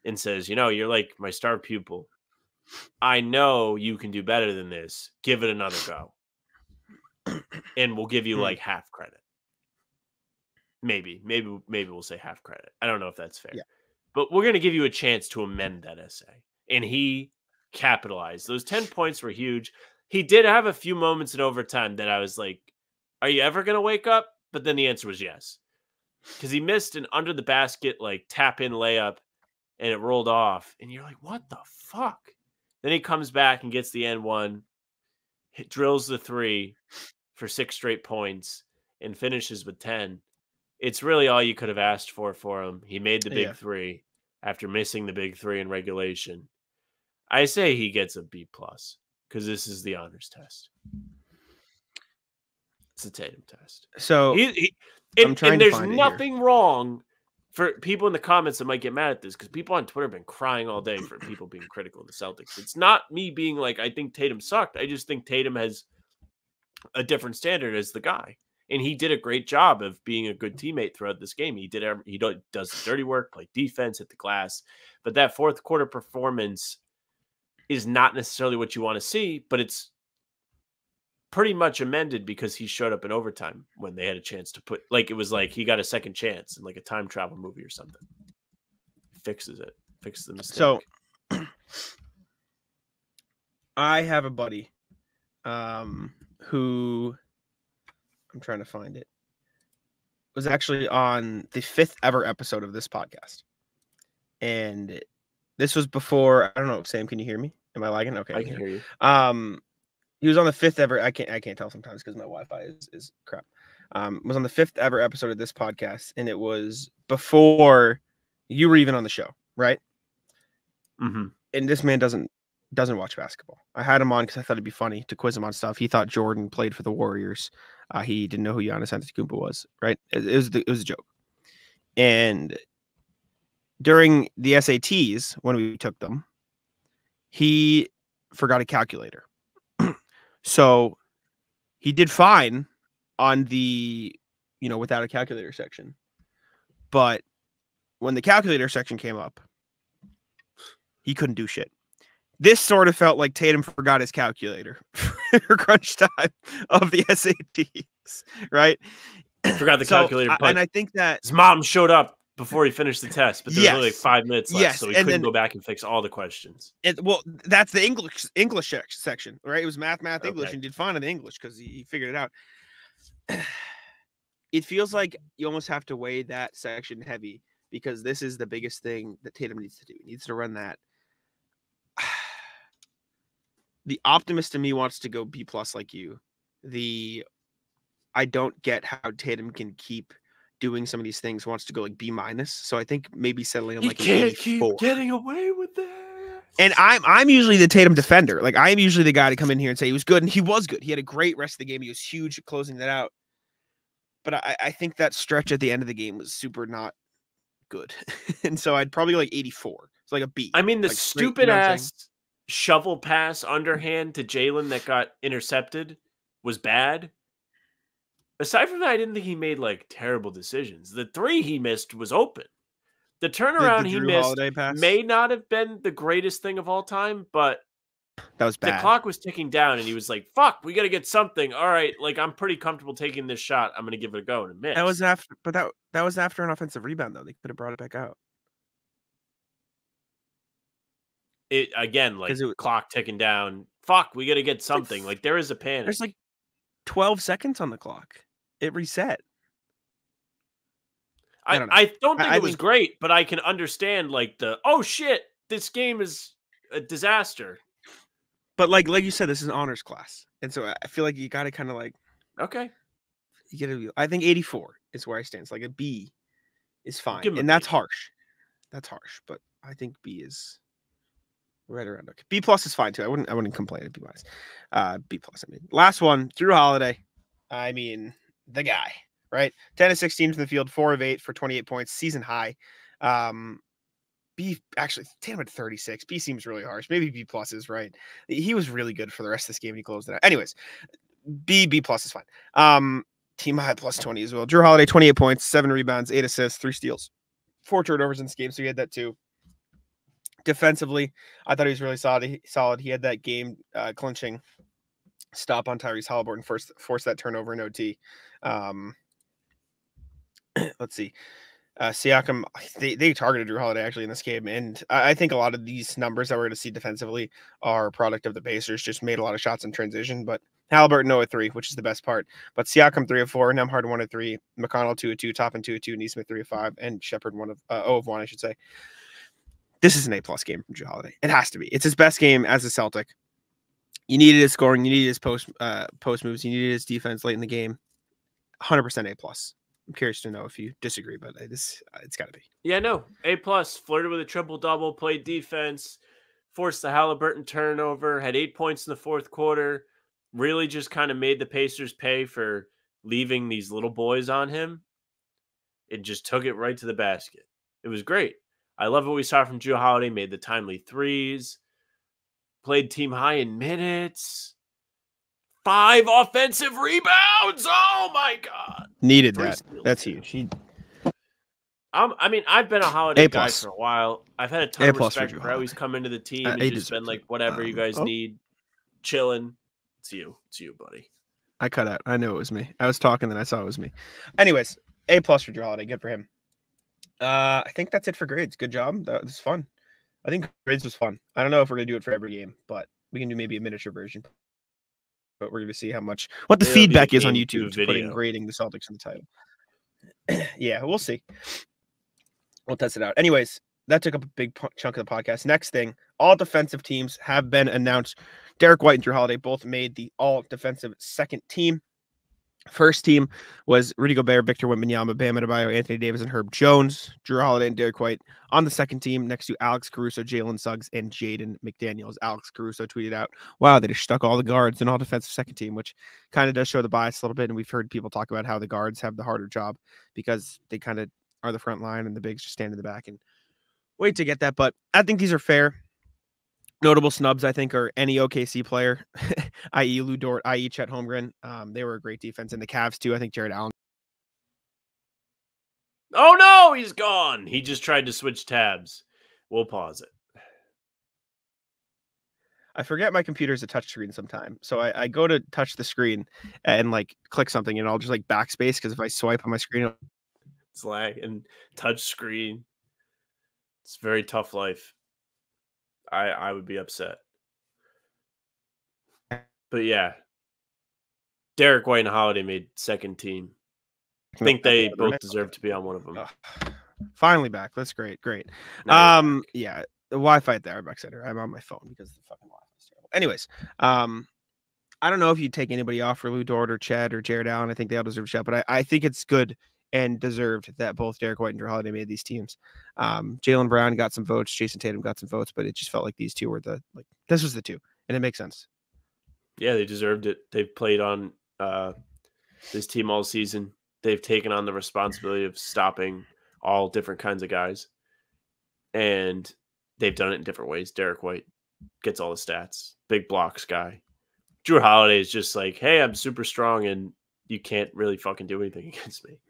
and says, you're like my star pupil. I know you can do better than this. Give it another go. And we'll give you like half credit. Maybe we'll say half credit. I don't know if that's fair. Yeah. But we're going to give you a chance to amend that essay. And he capitalized. Those 10 points were huge. He did have a few moments in overtime that I was like, are you ever going to wake up? But then the answer was yes. Because he missed an under the basket, like tap in layup, and it rolled off. And you're like, what the fuck? Then he comes back and gets the N1, drills the 3 for 6 straight points, and finishes with 10. It's really all you could have asked for him. He made the big 3 after missing the big 3 in regulation. I say he gets a B+ because this is the honors test. It's a Tatum test. So and there's nothing wrong for people in the comments that might get mad at this, because people on Twitter have been crying all day for people being critical of the Celtics. It's not me being like, I think Tatum sucked. I just think Tatum has a different standard as the guy. And he did a great job of being a good teammate throughout this game. He does the dirty work, play defense, hit the glass. But that fourth quarter performance is not necessarily what you want to see, but it's pretty much amended because he showed up in overtime when they had a chance to put, like, it was like he got a second chance in like a time travel movie or something. Fixes the mistake. So I have a buddy who, I'm trying to find it, was actually on the 5th ever episode of this podcast. And this was before, I don't know, Sam, can you hear me? Am I lagging? Okay. I can hear you. He was on the 5th ever, I can't tell sometimes because my Wi-Fi is crap. Was on the 5th ever episode of this podcast, and it was before you were even on the show, right? Mm-hmm. And this man doesn't watch basketball. I had him on because I thought it'd be funny to quiz him on stuff. He thought Jordan played for the Warriors. He didn't know who Giannis Antetokounmpo was, right? It was a joke. And during the SATs, when we took them, he forgot a calculator. So he did fine on the, without a calculator section. But when the calculator section came up, he couldn't do shit. This sort of felt like Tatum forgot his calculator for crunch time of the SATs, right? Forgot the calculator. And I think that his mom showed up before he finished the test, but there was only like 5 minutes left, so he couldn't go back and fix all the questions. That's the English section, right? It was math, English, and he did fine in the English because he figured it out. It feels like you almost have to weigh that section heavy because this is the biggest thing that Tatum needs to do. He needs to run that. The optimist in me wants to go B+ like you. I don't get how Tatum can keep doing some of these things, wants to go like B-. So I think maybe settling on like an 84. Keep getting away with that. And I'm usually the Tatum defender. Like I'm usually the guy to come in here and say he was good, and he was good. He had a great rest of the game. He was huge at closing that out. But I think that stretch at the end of the game was super not good. And so I'd probably go like 84. It's like a B. I mean, the like stupid ass shovel pass underhand to Jalen that got intercepted was bad. Aside from that, I didn't think he made like terrible decisions. The 3 he missed was open. The turnaround he missed may not have been the greatest thing of all time, but that was bad. The clock was ticking down, and he was like, "Fuck, we got to get something." All right, like I'm pretty comfortable taking this shot. I'm going to give it a go and a miss. That was after, but that was after an offensive rebound, though. They could have brought it back out. It again, like clock ticking down. Fuck, we got to get something. Like there is a panic. There's like 12 seconds on the clock. It reset. I don't think it was great, but I can understand like oh shit, this game is a disaster. But like you said, this is an honors class, and so I feel like you got to kind of like okay. I think 84 is where I stand. It's like a B is fine, Give him a and that's B. harsh. That's harsh, but I think B is right around okay. B plus is fine too. I wouldn't complain at B minus. B plus. I mean, last one, Drew Holiday. I mean, the guy, right? 10 of 16 from the field, 4 of 8 for 28 points, season high. B actually 10 of 36. B seems really harsh. Maybe B plus is right. He was really good for the rest of this game. He closed it out. Anyways, B plus is fine. Team high plus 20 as well. Drew Holiday, 28 points, 7 rebounds, 8 assists, 3 steals, 4 turnovers in this game. So he had that too. Defensively, I thought he was really solid. He had that game clinching stop on Tyrese Halliburton, forced that turnover in OT. Let's see. Siakam, they targeted Drew Holiday actually in this game, and I think a lot of these numbers that we're going to see defensively are a product of the Pacers. Just made a lot of shots in transition, but Halliburton 0 of 3, which is the best part. But Siakam 3 of 4, Nembhard 1 of 3, McConnell 2 of 2, Toppin 2 of 2, Nesmith 3 of 5, and Shepard 0 of 1, I should say. This is an A+ game from Drew Holiday. It has to be. It's his best game as a Celtic. You needed his scoring. You needed his post moves. You needed his defense late in the game. 100% A+. I'm curious to know if you disagree, but it's got to be. Yeah, no. A+. Flirted with a triple-double, played defense, forced the Halliburton turnover, had 8 points in the fourth quarter, really just kind of made the Pacers pay for leaving these little boys on him. It just took it right to the basket. It was great. I love what we saw from Drew Holiday, made the timely threes, played team high in minutes, 5 offensive rebounds. Oh, my God. Needed that. That's huge. I mean, I've been a Holiday guy for a while. I've had a ton of respect for how he's come into the team and just been like, whatever you guys need, chilling. It's you, buddy. I cut out. I knew it was me. I was talking, then I saw it was me. Anyways, A+ for Drew Holiday. Good for him. I think that's it for grades. Good job. That was fun. I think grades was fun. I don't know if we're gonna do it for every game, but we can do maybe a miniature version. But we're gonna see what the feedback is on YouTube to putting grading the Celtics in the title. Yeah, we'll see. We'll test it out. Anyways, that took up a big chunk of the podcast. Next thing, all defensive teams have been announced. Derek White and Drew Holiday both made the all defensive second team. First team was Rudy Gobert, Victor Wembanyama, Bam Adebayo, Anthony Davis, and Herb Jones. Drew Holiday and Derek White on the second team next to Alex Caruso, Jalen Suggs, and Jaden McDaniels. Alex Caruso tweeted out, wow, they just stuck all the guards in all defensive second team, which kind of does show the bias a little bit. And we've heard people talk about how the guards have the harder job because they kind of are the front line and the bigs just stand in the back and wait to get that. But I think these are fair. Notable snubs, I think, are any OKC player, i.e. Lou Dort, i.e. Chet Holmgren. They were a great defense. And the Cavs, too. I think Jared Allen. Oh, no, he's gone. He just tried to switch tabs. We'll pause it. I forget my computer's a touchscreen sometime. So I go to touch the screen and, click something, and I'll just, backspace, because if I swipe on my screen... It's lag and touch screen. It's a very tough life. I would be upset. But yeah, Derek White and Holiday made second team. I think they both deserve to be on one of them. Finally back. That's great. Yeah, the Wi-Fi at the Airbag Center. I'm on my phone because the fucking Wi-Fi is terrible. Anyways, I don't know if you'd take anybody off for Lou Dort or Chad or Jared Allen. I think they all deserve a shot, but I think it's good and deserved that both Derek White and Drew Holiday made these teams. Jaylen Brown got some votes. Jason Tatum got some votes, but it just felt like these two were this was the two, and it makes sense. Yeah, they deserved it. They've played on this team all season. They've taken on the responsibility of stopping all different kinds of guys, and they've done it in different ways. Derek White gets all the stats. Big blocks guy. Drew Holiday is just like, hey, I'm super strong, and you can't really fucking do anything against me.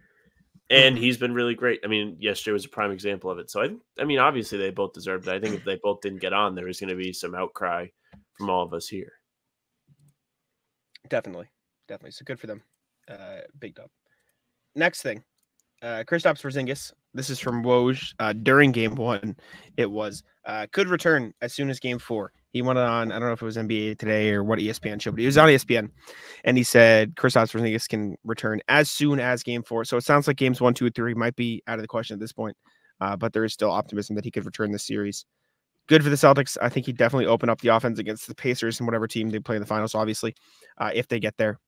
And he's been really great. I mean, yesterday was a prime example of it. So, I mean, obviously they both deserved it. I think if they both didn't get on, there was going to be some outcry from all of us here. Definitely. So good for them. Big dub. Next thing, Kristaps Porzingis. This is from Woj. During game 1, it was could return as soon as game 4. He went on, I don't know if it was NBA Today or what ESPN show, but he was on ESPN, and he said Kristaps Porzingis can return as soon as game 4. So it sounds like games 1, 2, and 3 might be out of the question at this point, but there is still optimism that he could return this series. Good for the Celtics. I think he definitely opened up the offense against the Pacers and whatever team they play in the finals, obviously, if they get there.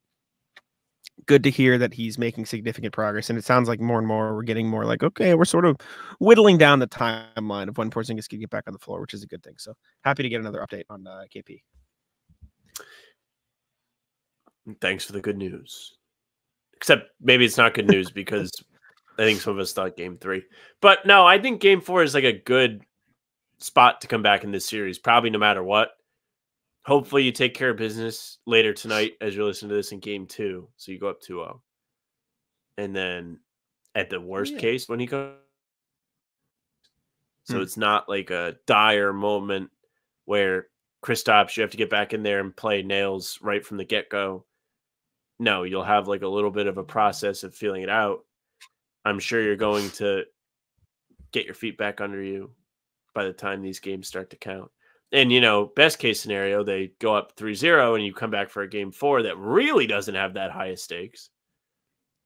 good to hear that he's making significant progress. And it sounds like more and more we're getting more like, okay, we're sort of whittling down the timeline of when Porzingis can get back on the floor, which is a good thing. So happy to get another update on KP. Thanks for the good news. Except maybe it's not good news because I think some of us thought game 3. But no, I think game 4 is like a good spot to come back in this series, probably no matter what. Hopefully you take care of business later tonight as you're listening to this in game 2. So you go up 2-0. And then at the worst case, when he goes. So it's not like a dire moment where Kristaps, you have to get back in there and play nails right from the get-go. No, you'll have like a little bit of a process of feeling it out. I'm sure you're going to get your feet back under you by the time these games start to count. And, you know, best case scenario, they go up 3-0 and you come back for a game 4 that really doesn't have that high of stakes.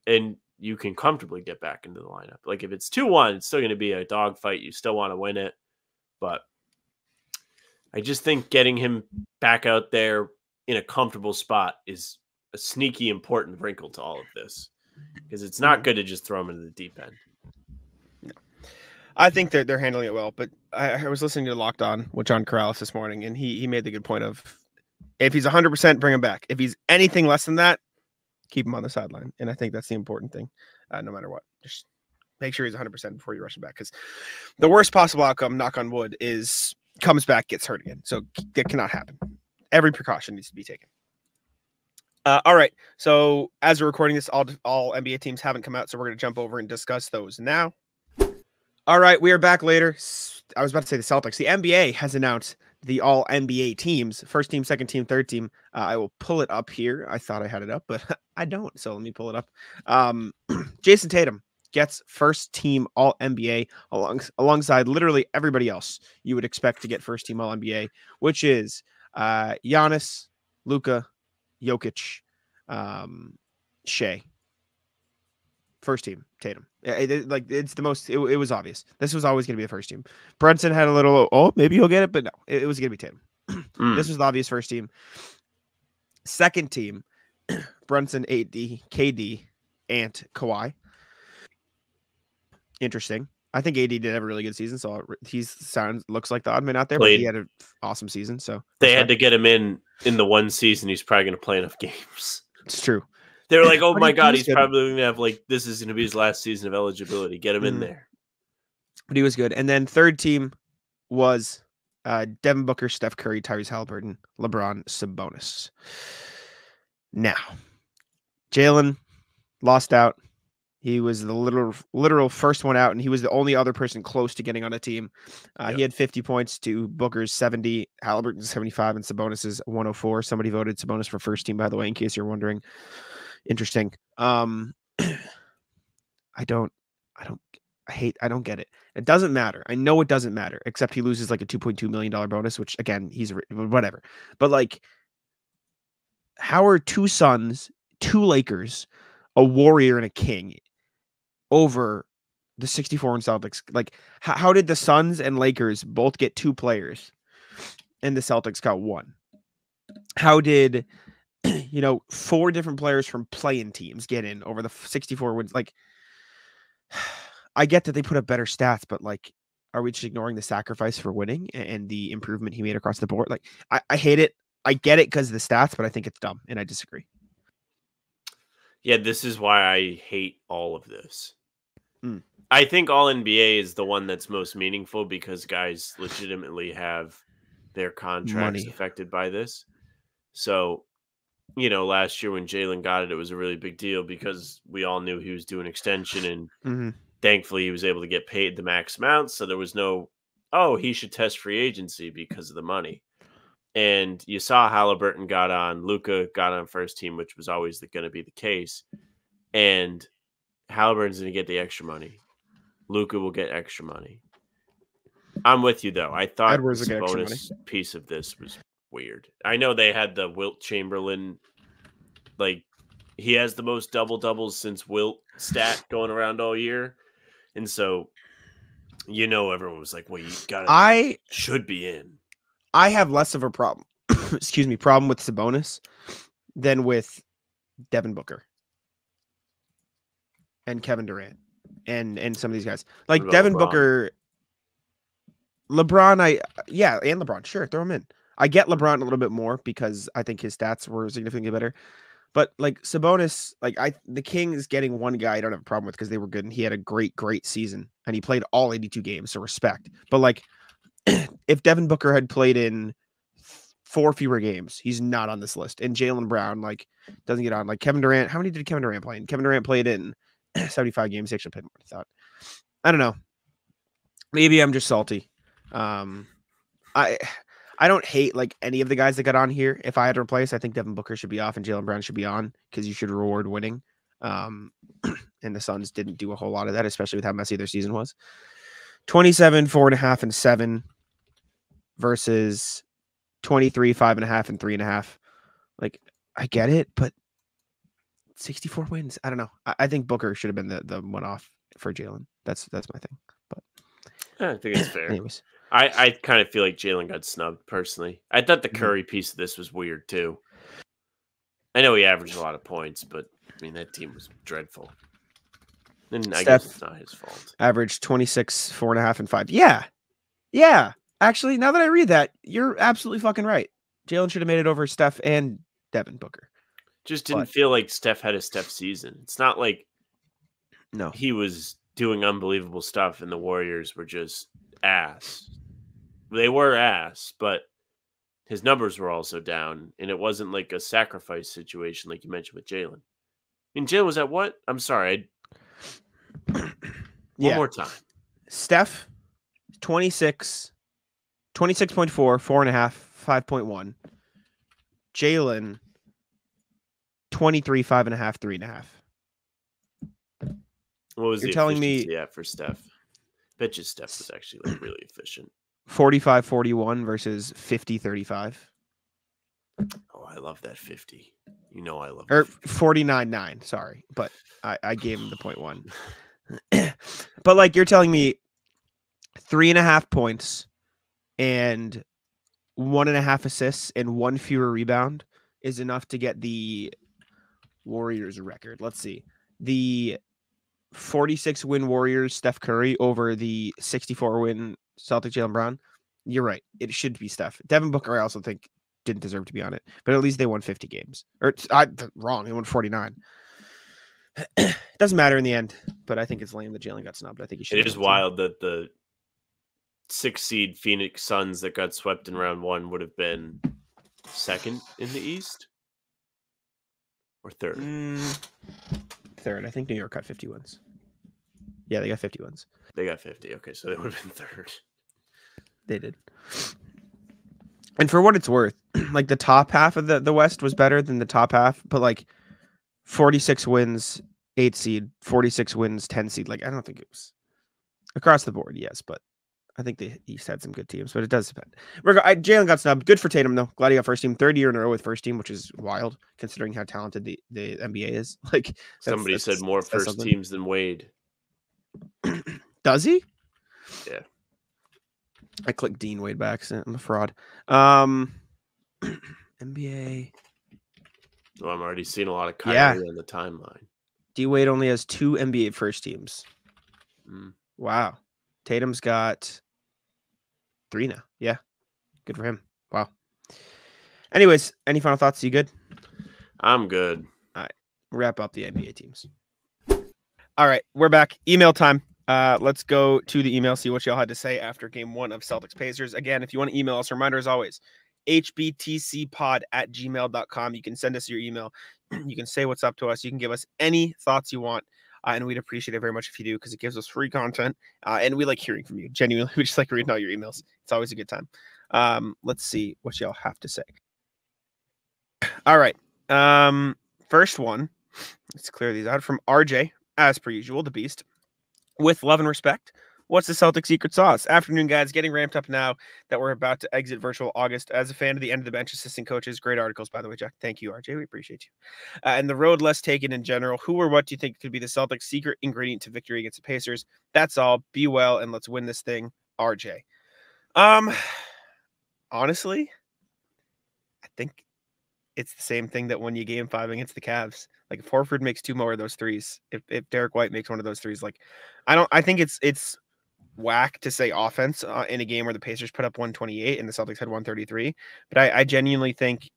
And you can comfortably get back into the lineup. Like if it's 2-1, it's still going to be a dogfight. You still want to win it. But I just think getting him back out there in a comfortable spot is a sneaky important wrinkle to all of this. Because it's not good to just throw him into the deep end. I think they're handling it well, but I was listening to Locked On with John Corrales this morning, and he made the good point of if he's 100%, bring him back. If he's anything less than that, keep him on the sideline. And I think that's the important thing, no matter what. Just make sure he's 100% before you rush him back, because the worst possible outcome, knock on wood, is comes back, gets hurt again. So that cannot happen. Every precaution needs to be taken. All right. So as we're recording this, all NBA teams haven't come out, so we're going to jump over and discuss those now. All right, we are back later. I was about to say the Celtics. The NBA has announced the all NBA teams, first team, second team, third team. I will pull it up here. I thought I had it up, but I don't. So let me pull it up. Jason Tatum gets first team all NBA alongside literally everybody else you would expect to get first team all NBA, which is Giannis, Luka, Jokic, Shea. First team, Tatum. It's the most. It was obvious. This was always going to be a first team. Brunson had a little. Maybe he'll get it, but no, it was going to be Tatum. This was the obvious first team. Second team, Brunson, AD, KD, Ant, Kawhi. Interesting. I think AD did have a really good season, so looks like the odd man out there. But he had an awesome season. So they had to get him in the one season. He's probably going to play enough games. It's true. They were like, oh my God, he's probably going to have this is going to be his last season of eligibility. Get him in there. But he was good. And then third team was Devin Booker, Steph Curry, Tyrese Halliburton, LeBron, Sabonis. Now, Jalen lost out. He was the literal first one out, and he was the only other person close to getting on a team. He had 50 points to Booker's 70, Halliburton's 75, and Sabonis's 104. Somebody voted Sabonis for first team, by the way, in case you're wondering. Interesting. I don't get it. It doesn't matter. I know it doesn't matter, except he loses like a $2.2 million bonus, which again, he's whatever. But like, how are two Suns, two Lakers, a Warrior, and a King over the 64 and Celtics? Like, how did the Suns and Lakers both get two players and the Celtics got one? How did 4 different players from play-in teams get in over the 64 wins? Like, I get that they put up better stats, but like, are we just ignoring the sacrifice for winning and the improvement he made across the board? Like, I hate it. I get it because of the stats, but I think it's dumb, and I disagree. Yeah, this is why I hate all of this. I think all NBA is the one that's most meaningful because guys legitimately have their contracts affected by this. So, last year when Jalen got it, it was a really big deal because we all knew he was doing extension, and thankfully he was able to get paid the max amount. So there was no, he should test free agency because of the money. And you saw Halliburton got on, Luka got on first team, which was always going to be the case. And Halliburton's going to get the extra money. Luka will get extra money. I'm with you, though. I thought the bonus piece of this was weird. I know they had the Wilt Chamberlain, like, he has the most double-doubles since Wilt stat going around all year. And so, everyone was like, well, should be in. I have less of a problem, problem with Sabonis than with Devin Booker. and Kevin Durant and some of these guys. Like What about Devin LeBron? Booker, LeBron, and LeBron, sure, throw him in. I get LeBron a little bit more because I think his stats were significantly better. But like Sabonis, the Kings getting one guy I don't have a problem with because they were good and he had a great season and he played all 82 games, so respect. But like if Devin Booker had played in 4 fewer games, he's not on this list. And Jalen Brown doesn't get on. Like Kevin Durant, how many did Kevin Durant play in? Kevin Durant played in 75 games. He actually played more than I thought. I don't know. Maybe I'm just salty. I don't hate like any of the guys that got on here. If I had to replace, I think Devin Booker should be off and Jalen Brown should be on because you should reward winning. And the Suns didn't do a whole lot of that, especially with how messy their season was. 27, 4.5, and 7 versus 23, 5.5, and 3.5. Like, I get it, but 64 wins. I don't know. I think Booker should have been the one off for Jalen. That's my thing. But I think it's fair. anyways. I kind of feel like Jalen got snubbed personally. I thought the Curry piece of this was weird too. I know he averaged a lot of points, but I mean that team was dreadful. And I guess it's not his fault. Averaged 26, 4.5, and 5. Yeah. Actually, now that I read that, you're absolutely fucking right. Jalen should have made it over Steph and Devin Booker. Just didn't feel like Steph had a Steph season. It's not like he was doing unbelievable stuff and the Warriors were just ass. They were ass, but his numbers were also down, and it wasn't like a sacrifice situation like you mentioned with Jalen. I mean, Jalen was at what? I'm sorry. One more time. Steph, 26, 26.4, 4.5, 5.1. Jalen, 23, 5.5, 3.5. What was You're the telling efficiency me at for Steph? Bet you Steph was actually like really efficient. 45-41 versus 50-35. Oh, I love that 50. You know I love Or that 50. 49-9, sorry. But I gave him the 0.1. But like you're telling me 3.5 points and 1.5 assists and 1 fewer rebound is enough to get the Warriors record. Let's see. The 46-win Warriors Steph Curry over the 64-win Celtics Jalen Brown. You're right. It should be Steph. Devin Booker, I also think, didn't deserve to be on it. But at least they won 50 games. Or wrong. They won 49. Doesn't matter in the end. But I think it's lame that Jalen got snubbed. I think he should. It is wild that the 6 seed Phoenix Suns that got swept in round 1 would have been second in the East or third. Third. I think New York got 50 wins. Yeah, they got 50 wins. They got 50. Okay, so they would have been third. They did. And for what it's worth, like the top half of the West was better than the top half, but like 46 wins, 8 seed, 46 wins, 10 seed. Like I don't think it was across the board, yes, but I think the East had some good teams, but it does depend. Jalen got snubbed. Good for Tatum though. Glad he got first team. 3rd year in a row with first team, which is wild considering how talented the NBA is. Like somebody said more first teams than Wade. Does he? Yeah. I clicked Dean Wade by accident. I'm a fraud. NBA. Well, I'm already seeing a lot of Kyrie on the timeline. D Wade only has 2 NBA first teams. Mm. Wow. Tatum's got 3 now. Yeah. Good for him. Wow. Anyways, any final thoughts? You good? I'm good. All right. Wrap up the NBA teams. All right. We're back. Email time. Let's go to the email, see what y'all had to say after game 1 of Celtics-Pacers. Again, if you want to email us, reminder as always, hbtcpod@gmail.com. You can send us your email. You can say what's up to us. You can give us any thoughts you want. And we'd appreciate it very much if you do, because it gives us free content. And we like hearing from you. Genuinely, we just like reading all your emails. It's always a good time. Let's see what y'all have to say. All right. First one. Let's clear these out from RJ, as per usual, the beast. With love and respect, what's the Celtics secret sauce? Afternoon, guys. Getting ramped up now that we're about to exit virtual August. As a fan of the end of the bench assistant coaches, great articles, by the way, Jack. Thank you, RJ. We appreciate you. And the road less taken in general. Who or what do you think could be the Celtics' secret ingredient to victory against the Pacers? That's all. Be well, and let's win this thing, RJ. Honestly, I think it's the same thing that won you game 5 against the Cavs. Like if Horford makes 2 more of those threes, if Derek White makes one of those threes, like I think it's whack to say offense in a game where the Pacers put up 128 and the Celtics had 133. But I genuinely think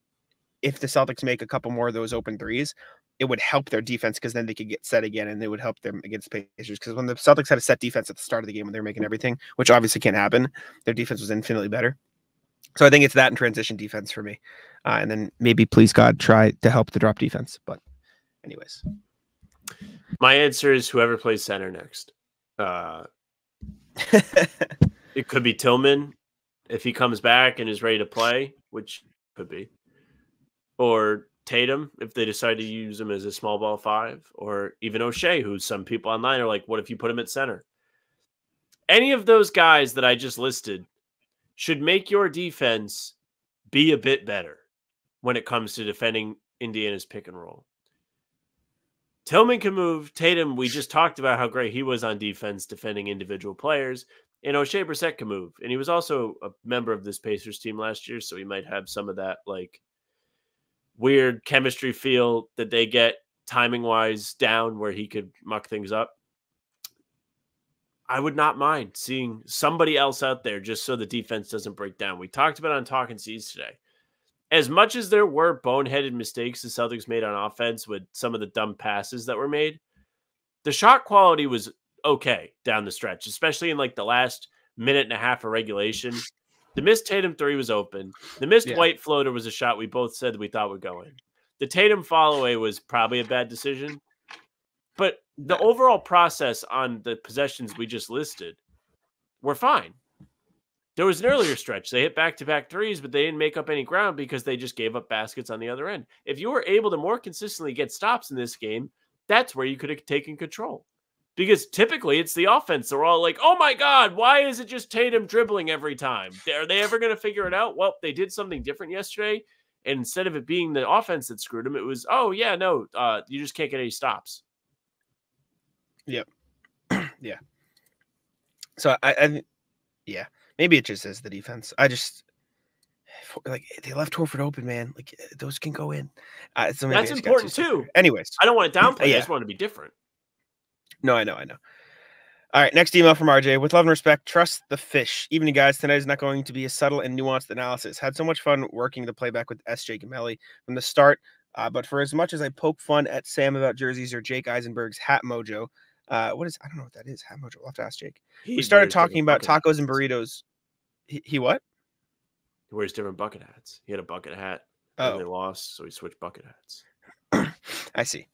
if the Celtics make a couple more of those open threes, it would help their defense because then they could get set again and it would help them against Pacers. Because when the Celtics had a set defense at the start of the game when they were making everything, which obviously can't happen, their defense was infinitely better. So I think it's that and transition defense for me. And then maybe, please God, try to help the drop defense. But anyways. My answer is whoever plays center next. It could be Tillman if he comes back and is ready to play, which could be. Or Tatum if they decide to use him as a small ball 5. Or even O'Shea, who some people online are like, what if you put him at center? Any of those guys that I just listed should make your defense be a bit better when it comes to defending Indiana's pick and roll. Tillman can move. Tatum, we just talked about how great he was on defense defending individual players. And O'Shea Brissett can move. And he was also a member of this Pacers team last year, so he might have some of that like weird chemistry feel that they get timing-wise down where he could muck things up. I would not mind seeing somebody else out there just so the defense doesn't break down. We talked about it on Talking Seas today. As much as there were boneheaded mistakes the Celtics made on offense with some of the dumb passes that were made, the shot quality was okay down the stretch, especially in like the last minute and a half of regulation. The missed Tatum 3 was open. The missed White floater was a shot we both said we thought would go in. The Tatum follow-away was probably a bad decision. But the overall process on the possessions we just listed were fine. There was an earlier stretch. They hit back-to-back threes, but they didn't make up any ground because they just gave up baskets on the other end. If you were able to more consistently get stops in this game, that's where you could have taken control. Because typically it's the offense. They're all like, oh my God, why is it just Tatum dribbling every time? Are they ever going to figure it out? Well, they did something different yesterday. And instead of it being the offense that screwed them, it was, oh yeah, no, you just can't get any stops. Yep. Yeah. So yeah, maybe it just is the defense. Like they left Horford open, man. Like those can go in. So that's important too. Anyways, I don't want to downplay. I just want to be different. No, I know. All right, next email from RJ. With love and respect, trust the fish. Evening, guys. Tonight is not going to be a subtle and nuanced analysis. Had so much fun working the playback with SJ Gamelli from the start. But for as much as I poke fun at Sam about jerseys or Jake Eisenberg's hat mojo, I don't know what that is. Hat mojo. We'll have to ask Jake. We started talking about tacos and burritos. He what? He wears different bucket hats. He had a bucket hat. Oh. And they lost, so he switched bucket hats. I see.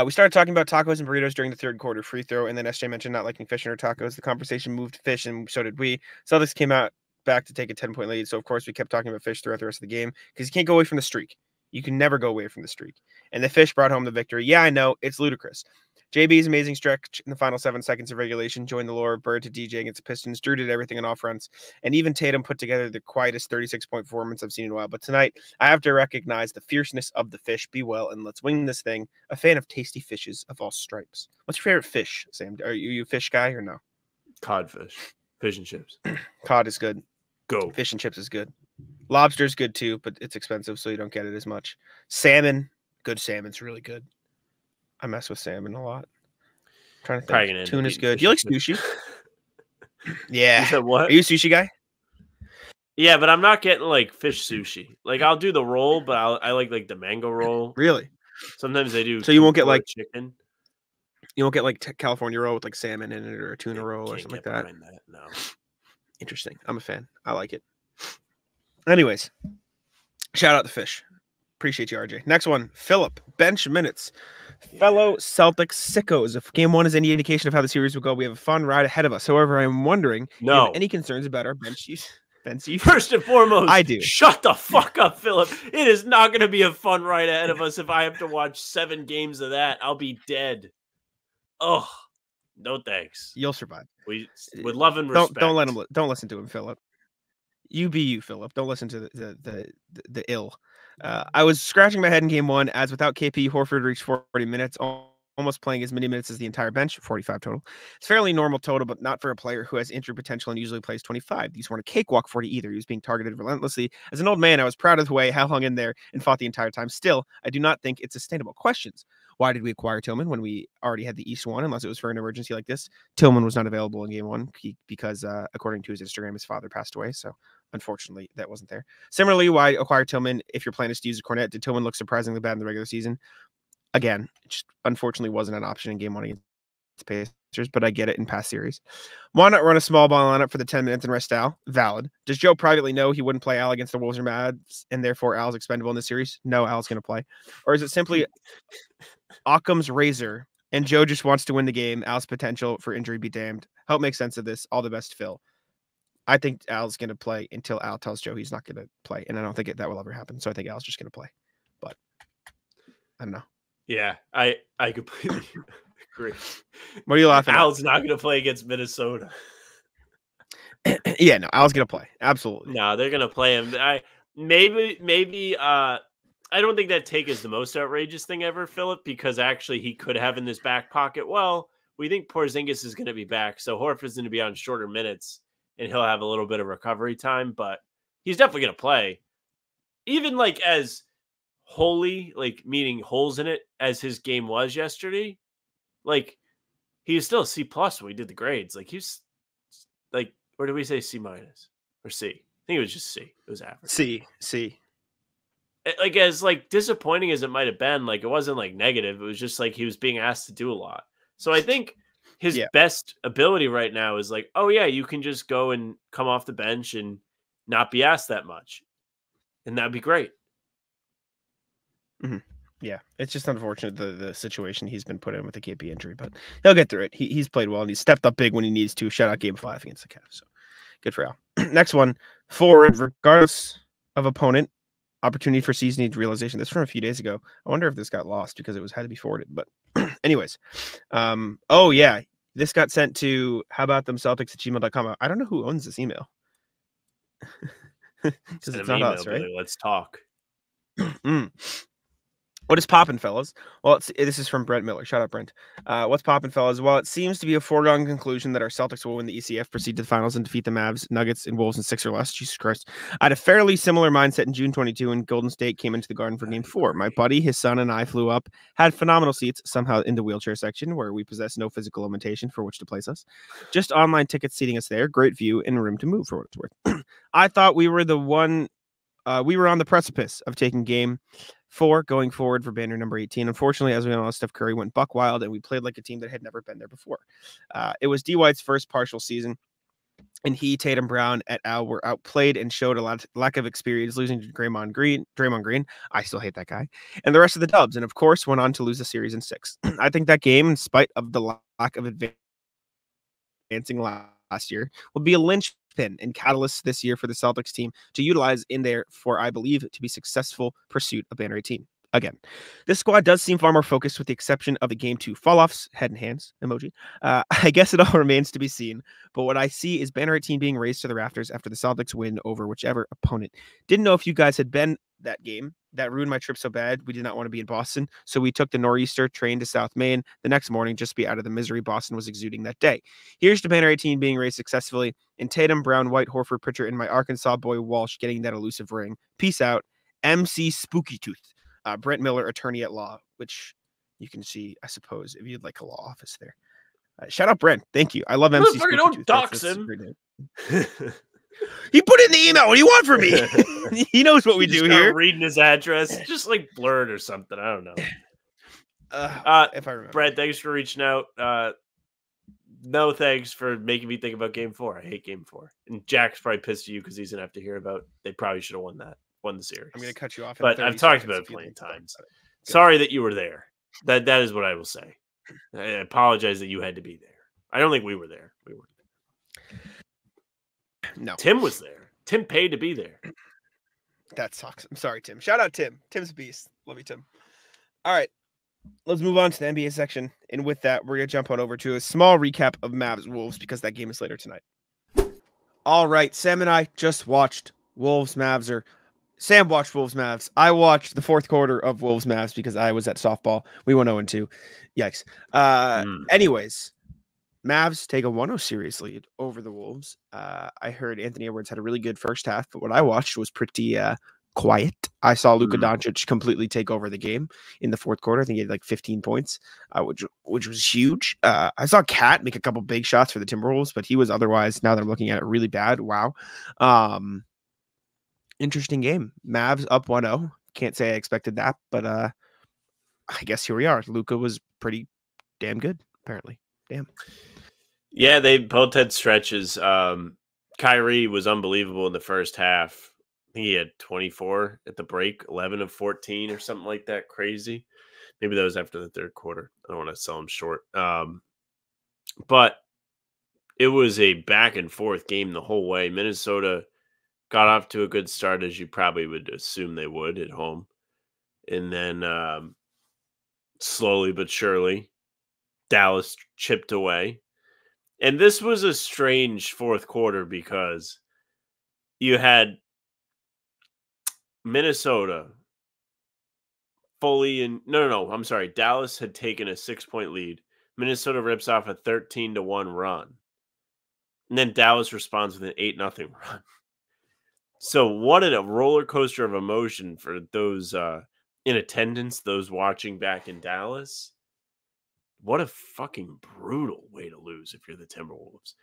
We started talking about tacos and burritos during the third quarter free throw, and then SJ mentioned not liking fish or tacos. The conversation moved to fish, and so did we. Celtics came out back to take a 10-point lead, so of course we kept talking about fish throughout the rest of the game because you can't go away from the streak. You can never go away from the streak. And the fish brought home the victory. Yeah, I know. It's ludicrous. JB's amazing stretch in the final 7 seconds of regulation joined the lore. Bird to DJ against the Pistons. Drew did everything on off runs. And even Tatum put together the quietest 36-point performance I've seen in a while. But tonight, I have to recognize the fierceness of the fish. Be well, and let's wing this thing. A fan of tasty fishes of all stripes. What's your favorite fish, Sam? Are you a fish guy or no? Codfish. Fish and chips. Cod is good. Go. Fish and chips is good. Lobster is good too, but it's expensive, so you don't get it as much. Salmon. Good salmon's really good. I mess with salmon a lot. I'm trying to think. Tuna's good. Do you like sushi? Yeah. You said what? Are you a sushi guy? Yeah, but I'm not getting like fish sushi. Like I'll do the roll, but I like the mango roll. Really? Sometimes they do. So you won't get like chicken. You won't get like California roll with like salmon in it or a tuna roll or something like that. No. Interesting. I'm a fan. I like it. Anyways, shout out the fish. Appreciate you, RJ. Next one, Philip. Bench minutes. Fellow Celtics sickos. If game one is any indication of how the series will go, we have a fun ride ahead of us. However, I'm wondering if you have any concerns about our bench use. First and foremost, I do. Shut the fuck up, Philip. It is not going to be a fun ride ahead of us if I have to watch 7 games of that. I'll be dead. Oh, no thanks. You'll survive. We with love and respect. Don't listen to him, Philip. You be you, Philip. Don't listen to the ill. I was scratching my head in game one as without KP, Horford reached 40 minutes, almost playing as many minutes as the entire bench, 45 total. It's fairly normal total, but not for a player who has injury potential and usually plays 25. These weren't a cakewalk 40 either. He was being targeted relentlessly. As an old man, I was proud of the way Hal hung in there and fought the entire time. Still, I do not think it's sustainable. Questions. Why did we acquire Tillman when we already had the East one, unless it was for an emergency like this? Tillman was not available in game one because, according to his Instagram, his father passed away. So, unfortunately, that wasn't there. Similarly, why acquire Tillman if your plan is to use a Cornet? Did Tillman look surprisingly bad in the regular season? Again, it just unfortunately wasn't an option in game one against the Pacers, but I get it in past series. Why not run a small ball lineup for the 10 minutes and rest Al? Valid. Does Joe privately know he wouldn't play Al against the Wolves or Mavs, and therefore Al's expendable in this series? No, Al's going to play. Or is it simply Occam's razor, and Joe just wants to win the game? Al's potential for injury be damned. Help make sense of this. All the best, Phil. I think Al's going to play until Al tells Joe he's not going to play, and I don't think that will ever happen. So I think Al's just going to play. But I don't know. Yeah, I completely agree. What are you laughing at? Al's not going to play against Minnesota. Yeah, no, Al's going to play. Absolutely. No, they're going to play him. Maybe I don't think that take is the most outrageous thing ever, Philip, because actually he could have in his back pocket, well, we think Porzingis is going to be back, so Horford's going to be on shorter minutes, and he'll have a little bit of recovery time, but he's definitely going to play. Even like as holy, like meaning holes in it, as his game was yesterday, like he was still a C+ when we did the grades. Like he's like, or did we say C- or C? I think it was just C. It was average. C. Like as like disappointing as it might have been, like it wasn't like negative. It was just like he was being asked to do a lot. So I think his best ability right now is like, oh yeah, you can just go and come off the bench and not be asked that much, and that'd be great. Mm-hmm. Yeah, it's just unfortunate the situation he's been put in with the KP injury, but he'll get through it. He's played well and he's stepped up big when he needs to. Shout out Game 5 against the Cavs. So good for Al. Next one, forward, regardless of opponent, opportunity for season realization. This from a few days ago. I wonder if this got lost because it had to be forwarded. But anyways, oh yeah, this got sent to howboutthemceltics@gmail.com. I don't know who owns this email. Because it's not us, right? Let's talk. What is poppin', fellas? Well, this is from Brent Miller. Shout out, Brent. What's poppin', fellas? Well, it seems to be a foregone conclusion that our Celtics will win the ECF, proceed to the finals, and defeat the Mavs, Nuggets, and Wolves in 6 or less. Jesus Christ. I had a fairly similar mindset in June 22 when Golden State came into the Garden for Game 4. My buddy, his son, and I flew up, had phenomenal seats, somehow in the wheelchair section, where we possess no physical limitation for which to place us. Just online tickets seating us there, great view, and room to move for what it's worth. I thought we were on the precipice of taking Game 4 going forward for banner number 18. Unfortunately, as we know, Steph Curry went buck wild, and we played like a team that had never been there before. It was D. White's first partial season, and he, Tatum, Brown, et al. Were outplayed and showed a lack of experience, losing to Draymond Green. I still hate that guy. And the rest of the Dubs, and of course, went on to lose the series in 6. I think that game, in spite of the lack of advancing last year, will be a linchpin and catalyst this year for the Celtics team to utilize in there for, I believe, to be successful pursuit of banner 18. Again, this squad does seem far more focused with the exception of the Game 2 fall-offs, head and hands emoji. I guess it all remains to be seen, but what I see is banner 18 being raised to the rafters after the Celtics win over whichever opponent. Didn't know if you guys had been that game. That ruined my trip so bad. We did not want to be in Boston, so we took the Nor'easter train to South Main the next morning just to be out of the misery Boston was exuding that day. Here's to banner 18 being raised successfully, and Tatum, Brown, White, Horford, Pritchard, and my Arkansas boy Walsh getting that elusive ring. Peace out. MC Spooky Tooth. Brent Miller, attorney at law, which you can see, I suppose, if you'd like a law office there. Shout out Brent. Thank you. I love MC Spooky Don't Tooth. dox him. He put it in the email. What do you want from me? He knows what we do here. Reading his address, just like blurred or something. I don't know. If I remember. Brett, thanks for reaching out. No thanks for making me think about Game 4. I hate Game 4. And Jack's probably pissed at you because he's gonna have to hear about. They probably should have won the series. I'm gonna cut you off. But I've talked about it plenty of times. Sorry that you were there. That is what I will say. I apologize that you had to be there. I don't think we were there. We weren't there. No. Tim was there. Tim paid to be there. That sucks. I'm sorry, Tim. Shout out Tim. Tim's a beast. Love you, Tim. All right. Let's move on to the NBA section. And with that, we're going to jump on over to a small recap of Mavs-Wolves because that game is later tonight. All right. Sam and I just watched Wolves-Mavs, or Sam watched Wolves Mavs. I watched the fourth quarter of Wolves Mavs because I was at softball. We went 0-2. Yikes. Anyways, Mavs take a 1-0 series lead over the Wolves. I heard Anthony Edwards had a really good first half, but what I watched was pretty quiet. I saw Luka Doncic completely take over the game in the fourth quarter. I think he had like 15 points, which was huge. I saw Cat make a couple big shots for the Timberwolves, but he was otherwise, now that I'm looking at it, really bad. Wow. Interesting game. Mavs up 1-0. Can't say I expected that, but I guess here we are. Luka was pretty damn good, apparently. Damn. Yeah, they both had stretches. Kyrie was unbelievable in the first half. I think he had 24 at the break, 11 of 14 or something like that. Crazy. Maybe that was after the third quarter. I don't want to sell him short. But it was a back and forth game the whole way. Minnesota got off to a good start, as you probably would assume they would at home. And then slowly but surely, Dallas chipped away. And this was a strange fourth quarter because you had Minnesota fully in I'm sorry. Dallas had taken a 6-point lead. Minnesota rips off a 13-1 run. And then Dallas responds with an 8-0 run. So what a roller coaster of emotion for those in attendance, those watching back in Dallas. What a fucking brutal way to lose if you're the Timberwolves.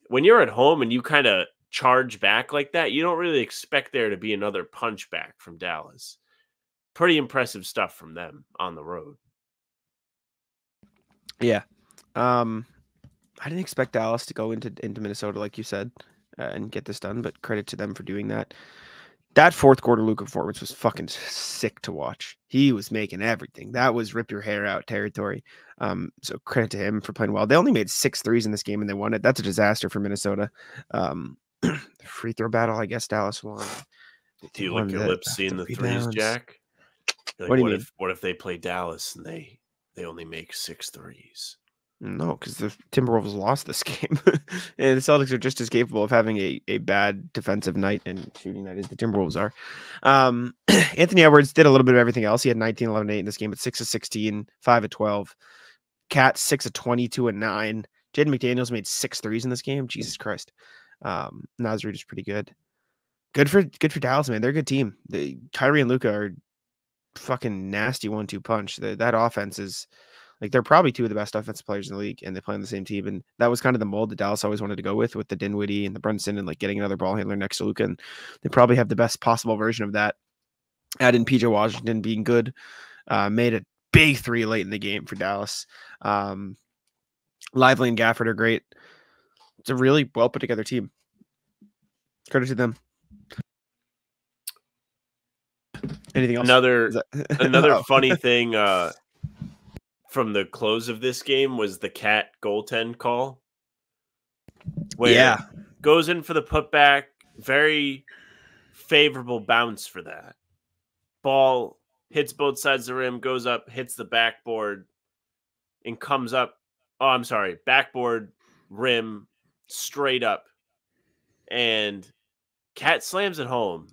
When you're at home and you kind of charge back like that, you don't really expect there to be another punch back from Dallas. Pretty impressive stuff from them on the road. Yeah. I didn't expect Dallas to go into Minnesota, like you said, and get this done, but credit to them for doing that. That fourth quarter Luka performance was fucking sick to watch. He was making everything. That was rip your hair out territory. So credit to him for playing well. They only made 6 threes in this game and they won it. That's a disaster for Minnesota. Free throw battle, I guess Dallas won. Do you lick your lips seeing the threes, Jack? Like, what if they play Dallas and they only make 6 threes? No, because the Timberwolves lost this game. And the Celtics are just as capable of having a bad defensive night and shooting night as the Timberwolves are. Anthony Edwards did a little bit of everything else. He had 19, 11, 8 in this game, but 6 of 16, 5 of 12. Cat 6 of 22 and 9. Jaden McDaniels made 6 threes in this game. Jesus Christ. Naz Reid is pretty good. Good for Dallas, man. They're a good team. Kyrie and Luka are fucking nasty 1-2 punch. That offense is like, they're probably 2 of the best offensive players in the league, and they play on the same team. And that was kind of the mold that Dallas always wanted to go with the Dinwiddie and the Brunson and like getting another ball handler next to Luka. And they probably have the best possible version of that. Add in PJ Washington being good, made a big 3 late in the game for Dallas. Lively and Gafford are great. It's a really well put together team. Credit to them. Anything else? Another funny thing from the close of this game was the Cat goaltend call. Where goes in for the putback, very favorable bounce for that. Ball hits both sides of the rim, goes up, hits the backboard, and comes up. Oh, I'm sorry. Backboard, rim, straight up. And Cat slams it home.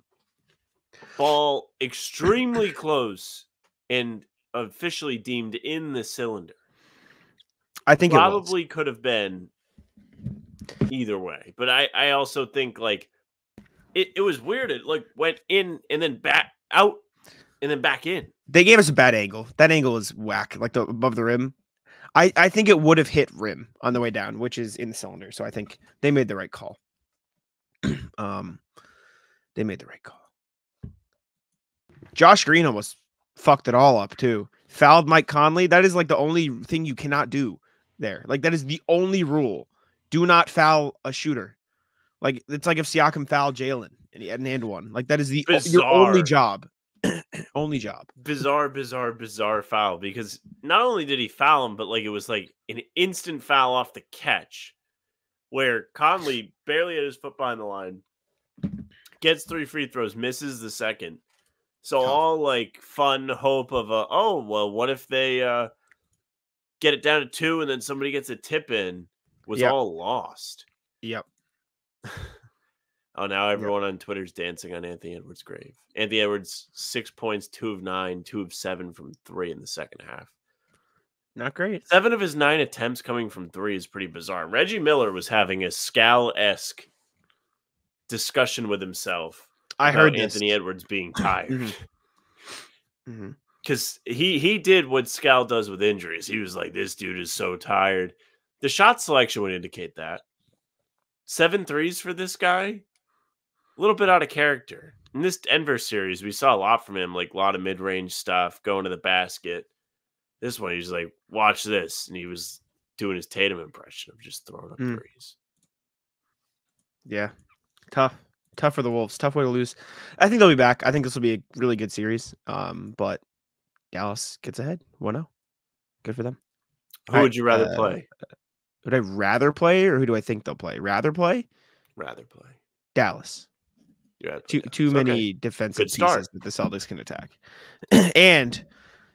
Ball extremely close and officially deemed in the cylinder. I think probably could have been either way. But I also think like it was weird. It like went in and then back out and then back in. They gave us a bad angle. That angle is whack, like above the rim. I think it would have hit rim on the way down, which is in the cylinder. So I think they made the right call. They made the right call. Josh Green almost fucked it all up too. Fouled Mike Conley. That is like the only thing you cannot do there. Like that is the only rule. Do not foul a shooter. Like it's like if Siakam fouled Jalen and he had an and one. Like that is your only job. Only job. Bizarre foul, because not only did he foul him, but like it was like an instant foul off the catch where Conley barely had his foot behind the line, gets 3 free throws, misses the second. So all like fun hope of what if they get it down to 2 and then somebody gets a tip in was all lost. Yep. Oh, now everyone on Twitter's dancing on Anthony Edwards' grave. Anthony Edwards, 6 points, 2 of 9, 2 of 7 from 3 in the second half. Not great. 7 of his 9 attempts coming from 3 is pretty bizarre. Reggie Miller was having a Scal-esque discussion with himself. I heard Anthony Edwards being tired. Mm-hmm. Because he did what Scal does with injuries. He was like, this dude is so tired. The shot selection would indicate that. 7 threes for this guy, a little bit out of character. In this Denver series, we saw a lot from him, like a lot of mid-range stuff, going to the basket. This one, he's like, watch this. And he was doing his Tatum impression of just throwing up threes. Yeah. Tough for the Wolves. Tough way to lose. I think they'll be back. I think this will be a really good series. But Dallas gets ahead. 1-0. Good for them. Who would you rather play? Would I rather play, or who do I think they'll play? Rather play? Rather play. Dallas. Too many defensive pieces that the Celtics can attack. And,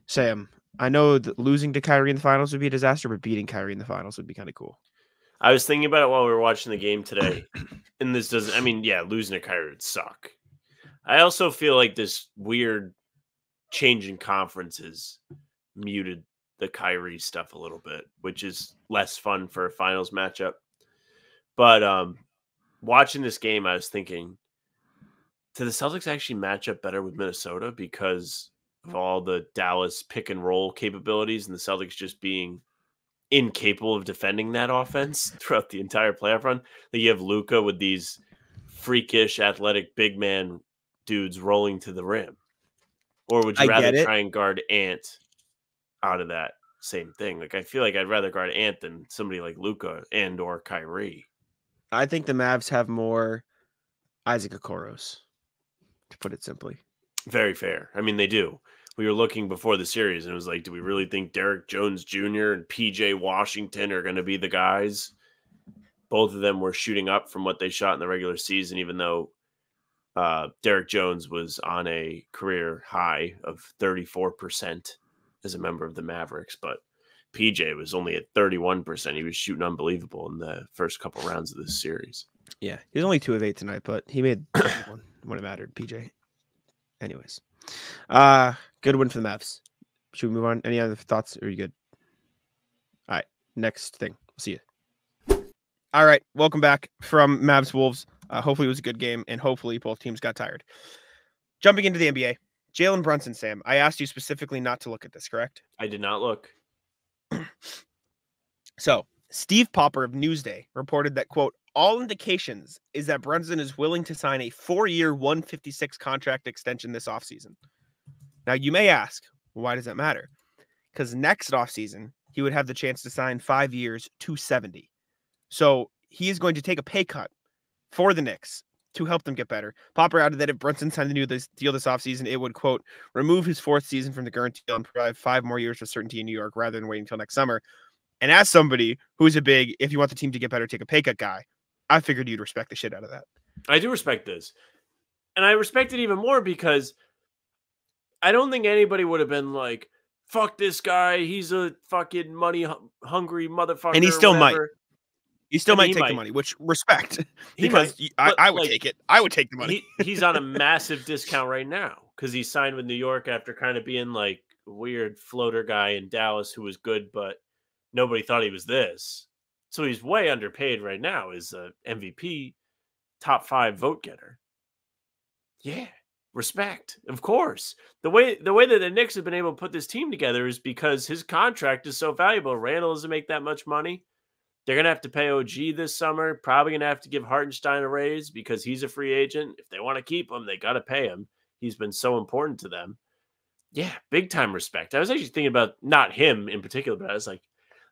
Sam, I know that losing to Kyrie in the finals would be a disaster, but beating Kyrie in the finals would be kind of cool. I was thinking about it while we were watching the game today. And this doesn't, I mean, yeah, losing to Kyrie would suck. I also feel like this weird change in conferences muted the Kyrie stuff a little bit, which is less fun for a finals matchup. But watching this game, I was thinking, do the Celtics actually match up better with Minnesota because of all the Dallas pick and roll capabilities and the Celtics just being incapable of defending that offense throughout the entire playoff run? That you have Luka with these freakish athletic big man dudes rolling to the rim. Or would you rather try and guard Ant out of that same thing? Like, I feel like I'd rather guard Ant than somebody like Luka and or Kyrie. I think the Mavs have more Isaac Okoros, to put it simply. Very fair. I mean, they do. We were looking before the series, and it was like, do we really think Derek Jones Jr. and PJ Washington are going to be the guys? Both of them were shooting up from what they shot in the regular season, even though Derek Jones was on a career high of 34% as a member of the Mavericks, but PJ was only at 31%. He was shooting unbelievable in the first couple rounds of this series. Yeah, he was only 2 of 8 tonight, but he made one when it mattered, PJ. Anyways, good win for the Mavs. Should we move on? Any other thoughts? Or are you good? All right, next thing. We'll see you. All right, welcome back from Mavs-Wolves. Hopefully it was a good game, and hopefully both teams got tired. Jumping into the NBA, Jalen Brunson, Sam. I asked you specifically not to look at this, correct? I did not look. So, Steve Popper of Newsday reported that, quote, all indications is that Brunson is willing to sign a 4-year, $156 contract extension this offseason. Now, you may ask, why does that matter? Because next offseason, he would have the chance to sign 5 years, $270. So he is going to take a pay cut for the Knicks to help them get better. Popper added that if Brunson signed the new deal this offseason, it would, quote, remove his 4th season from the guarantee deal and provide 5 more years of certainty in New York rather than waiting until next summer. And as somebody who's a big, if you want the team to get better, take a pay cut guy, I figured you'd respect the shit out of that. I do respect this. And I respect it even more because I don't think anybody would have been like, fuck this guy. He's a fucking money hungry motherfucker. And he still might. He still might take the money, which respect. Because I would take it. I would take the money. He's on a massive discount right now because he signed with New York after kind of being like a weird floater guy in Dallas who was good, but nobody thought he was this. So he's way underpaid right now as a MVP, top 5 vote getter. Yeah, respect, of course. The way that the Knicks have been able to put this team together is because his contract is so valuable. Randall doesn't make that much money. They're going to have to pay OG this summer. Probably going to have to give Hartenstein a raise because he's a free agent. If they want to keep him, they got to pay him. He's been so important to them. Yeah, big time respect. I was actually thinking about not him in particular, but I was like,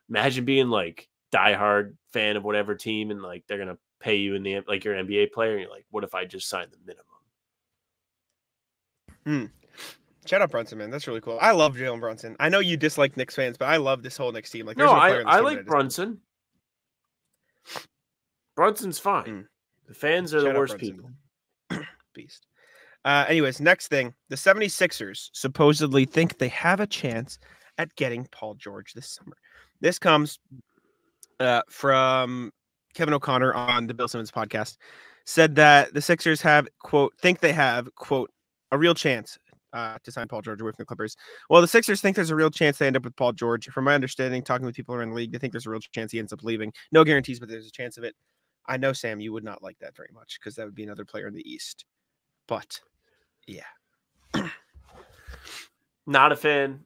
imagine being like diehard fan of whatever team and like they're going to pay you in the like your NBA player. And you're like, what if I just signed the minimum? Shout out Brunson, man. That's really cool. I love Jalen Brunson. I know you dislike Knicks fans, but I love this whole Knicks team. Like, no, I like Brunson. Brunson's fine. The fans are the worst people. Beast. Anyways, next thing. The 76ers supposedly think they have a chance at getting Paul George this summer. This comes from Kevin O'Connor on the Bill Simmons podcast. said that the Sixers have, quote, think they have, quote, a real chance to sign Paul George away from the Clippers. Well, the Sixers think there's a real chance they end up with Paul George. From my understanding, talking with people around the league, they think there's a real chance he ends up leaving. No guarantees, but there's a chance of it. I know, Sam, you would not like that very much because that would be another player in the East. But, yeah. Not a fan.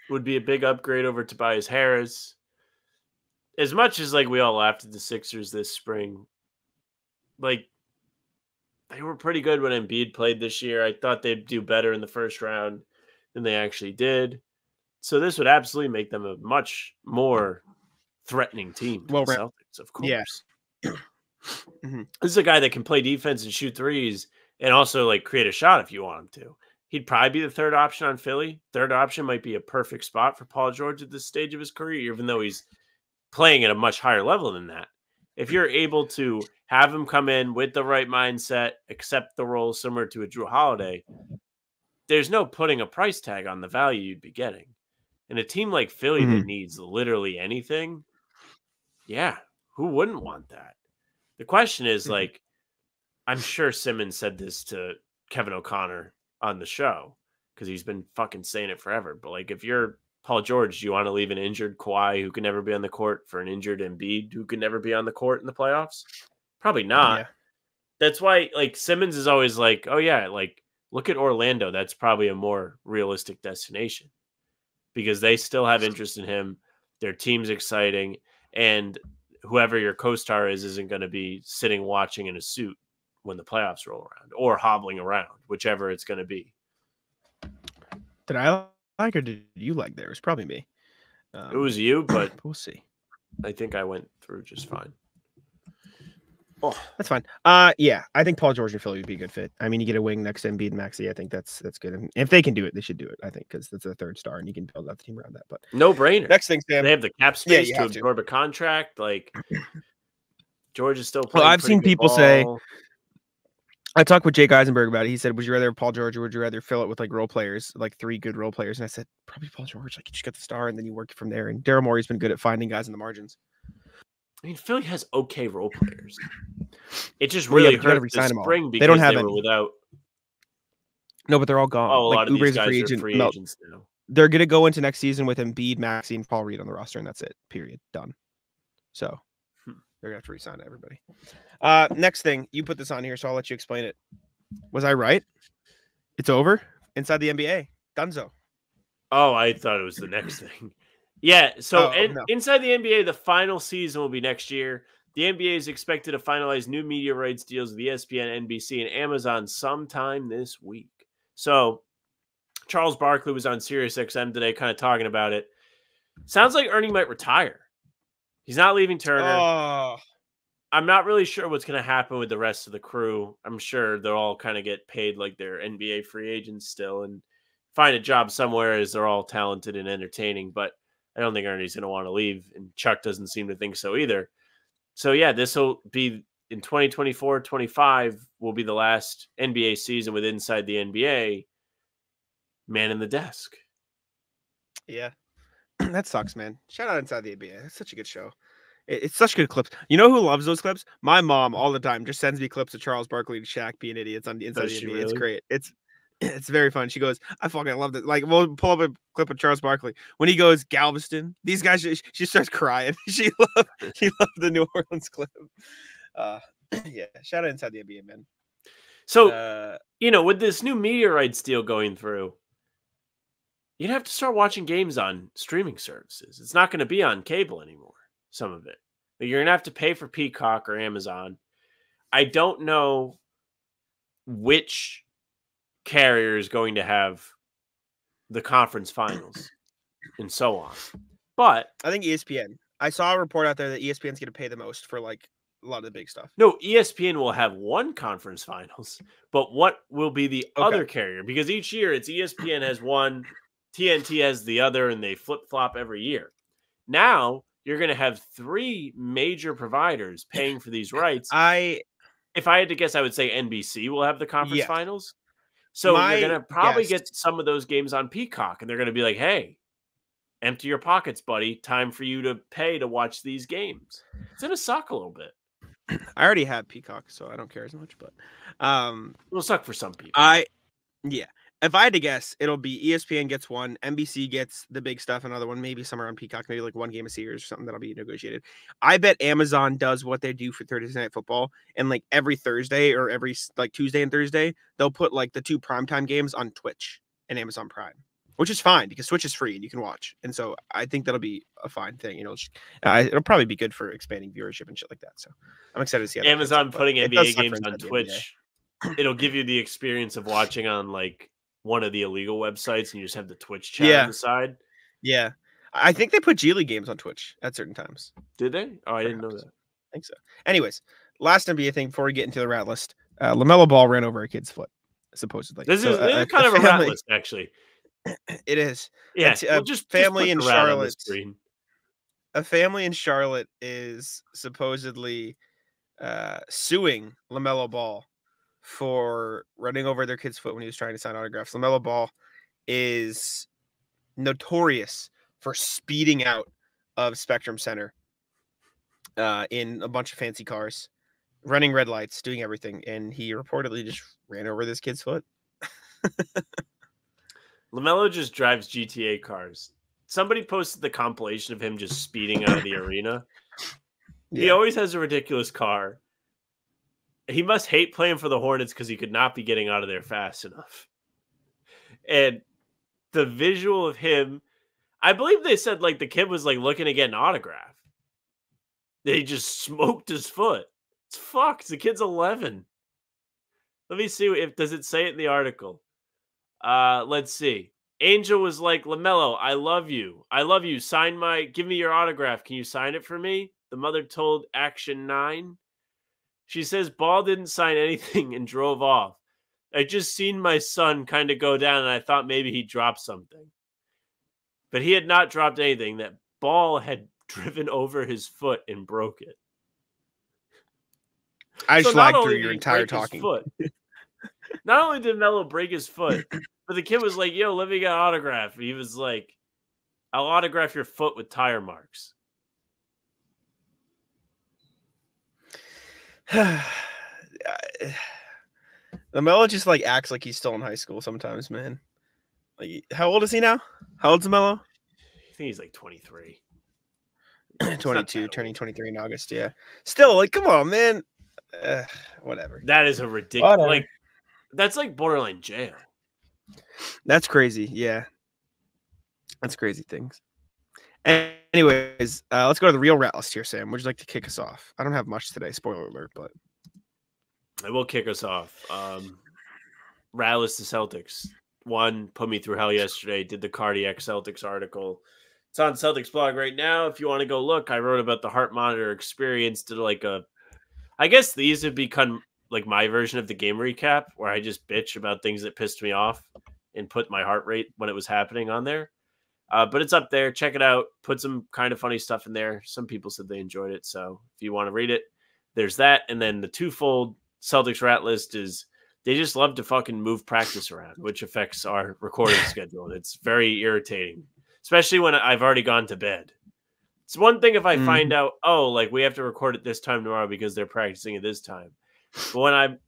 Would be a big upgrade over Tobias Harris. As much as, like, we all laughed at the Sixers this spring, like, they were pretty good when Embiid played this year. I thought they'd do better in the first round than they actually did. So this would absolutely make them a much more threatening team to the Celtics, of course. Yeah. Mm-hmm. This is a guy that can play defense and shoot threes and also, like, create a shot if you want him to. He'd probably be the third option on Philly. Third option might be a perfect spot for Paul George at this stage of his career, even though he's playing at a much higher level than that. If you're able to have him come in with the right mindset, accept the role similar to a Drew Holiday, there's no putting a price tag on the value you'd be getting. And a team like Philly that needs literally anything, yeah, who wouldn't want that? The question is, like, I'm sure Simmons said this to Kevin O'Connor on the show because he's been fucking saying it forever. But, like, if you're Paul George, do you want to leave an injured Kawhi who can never be on the court for an injured Embiid who can never be on the court in the playoffs? Probably not. Yeah. That's why, like, Simmons is always like, oh, yeah, like, look at Orlando. That's probably a more realistic destination because they still have interest in him. Their team's exciting. And whoever your co-star is isn't going to be sitting watching in a suit when the playoffs roll around or hobbling around, whichever it's going to be. Did I like or did you like there? It was probably me. It was you, but we'll see. I think I went through just fine. Oh, that's fine. Yeah, I think Paul George and Philly would be a good fit. I mean, you get a wing next to Embiid and Maxey. I think that's good. And if they can do it, they should do it. I think because that's a third star, and you can build out the team around that. But no brainer. Next thing, Sam. They have the cap space to absorb a contract. Like George is still playing. Well, I've seen people say. I talked with Jake Eisenberg about it. He said, "Would you rather have Paul George or would you rather fill it with like role players, like 3 good role players?" And I said, "Probably Paul George. Like you just get the star and then you work from there." And Daryl Morey's been good at finding guys in the margins. I mean, Philly has okay role players. It just really hurt this spring because they don't have they any. were without. No, but they're all gone. Oh, a like, lot of Oubre's these guys free are agent. free agents now. They're gonna go into next season with Embiid, Maxey, and Paul Reed on the roster, and that's it. Period. Done. So they're gonna have to resign everybody. Next thing, you put this on here, so I'll let you explain it. Was I right? It's over inside the NBA. Dunzo. Oh, I thought it was the next thing. Yeah, so inside the NBA, the final season will be next year. The NBA is expected to finalize new media rights deals with ESPN, NBC, and Amazon sometime this week. So Charles Barkley was on SiriusXM today kind of talking about it. Sounds like Ernie might retire. He's not leaving Turner. Oh. I'm not really sure what's going to happen with the rest of the crew. I'm sure they'll all kind of get paid like they're NBA free agents still and find a job somewhere as they're all talented and entertaining. But I don't think Ernie's going to want to leave, and Chuck doesn't seem to think so either. So, yeah, this will be in 2024-25 will be the last NBA season with Inside the NBA. Man in the desk. Yeah. That sucks, man. Shout out Inside the NBA. That's such a good show. It's such good clips. You know who loves those clips? My mom all the time just sends me clips of Charles Barkley and Shaq being idiots on the Inside the NBA. Really? It's great. It's very fun. She goes, I fucking love it. Like, we'll pull up a clip of Charles Barkley when he goes Galveston. These guys, she starts crying. She loved the New Orleans clip. Yeah, shout out Inside the NBA, man. So, with this new media rights deal going through, you'd have to start watching games on streaming services. It's not going to be on cable anymore. Some of it, you're going to have to pay for Peacock or Amazon. I don't know which carrier is going to have the conference finals and so on. But I think ESPN. I saw a report out there that ESPN's going to pay the most for like a lot of the big stuff. No, ESPN will have one conference finals, but what will be the other carrier? Because each year it's ESPN has one, TNT has the other, and they flip-flop every year. Now you're going to have 3 major providers paying for these rights. If I had to guess, I would say NBC will have the conference finals. So you're going to probably get some of those games on Peacock, and they're going to be like, hey, empty your pockets, buddy. Time for you to pay to watch these games. It's going to suck a little bit. I already have Peacock, so I don't care as much. But It'll suck for some people. Yeah. If I had to guess, it'll be ESPN gets one, NBC gets the big stuff, another one, maybe somewhere on Peacock, maybe like one game a series or something that'll be negotiated. I bet Amazon does what they do for Thursday Night Football, and like every Thursday or every like Tuesday and Thursday, they'll put like the 2 primetime games on Twitch and Amazon Prime, which is fine because Twitch is free and you can watch. And so I think that'll be a fine thing. It'll probably be good for expanding viewership and shit like that. So I'm excited to see Amazon putting NBA games on Twitch. It'll give you the experience of watching on like one of the illegal websites, and you just have the Twitch chat on the side. Yeah, I think they put G League games on Twitch at certain times. Did they? Oh, I didn't know that. I think so. Anyways, last NBA thing before we get into the rat list. LaMelo Ball ran over a kid's foot, supposedly. This is kind of a rat list, actually. It is. Yeah, just family in Charlotte. A family in Charlotte is supposedly suing LaMelo Ball for running over their kid's foot when he was trying to sign autographs. LaMelo Ball is notorious for speeding out of Spectrum Center in a bunch of fancy cars, running red lights, doing everything, and he reportedly just ran over this kid's foot. LaMelo just drives GTA cars. Somebody posted the compilation of him just speeding out of the arena. Yeah. He always has a ridiculous car. He must hate playing for the Hornets because he could not be getting out of there fast enough. And the visual of him, I believe they said like the kid was like looking to get an autograph. They just smoked his foot. It's fucked. The kid's 11. Let me see does it say it in the article. Let's see. Angel was like, LaMelo, I love you. I love you. Give me your autograph. Can you sign it for me? The mother told Action 9. She says, Ball didn't sign anything and drove off. I just seen my son kind of go down, and I thought maybe he dropped something. But he had not dropped anything. That Ball had driven over his foot and broke it. I just lagged through your entire talking. Not only did Melo break his foot, but the kid was like, yo, let me get an autograph. And he was like, I'll autograph your foot with tire marks. LaMelo just like acts like he's still in high school sometimes, man. Like, how old is he now? How old's LaMelo? I think he's like 23. 22, turning 23 in August. Yeah. Still, like, come on, man. Whatever. That is a ridiculous. Like, that's like borderline jail. That's crazy. Yeah. That's crazy things. Anyways, let's go to the real rat list here, Sam. Would you like to kick us off? I don't have much today. Spoiler alert, but I will kick us off. Rat list the Celtics. One put me through hell yesterday. Did the cardiac Celtics article. It's on Celtics blog right now. If you want to go look, I wrote about the heart monitor experience. Did like I guess these have become like my version of the game recap, where I just bitch about things that pissed me off and put my heart rate when it was happening on there. But it's up there. Check it out. Put some kind of funny stuff in there. Some people said they enjoyed it. So if you want to read it, there's that. And then the twofold Celtics rat list is they just love to fucking move practice around, which affects our recording schedule. And it's very irritating, especially when I've already gone to bed. It's one thing if I find out, oh, like we have to record it this time tomorrow because they're practicing at this time. But when I'm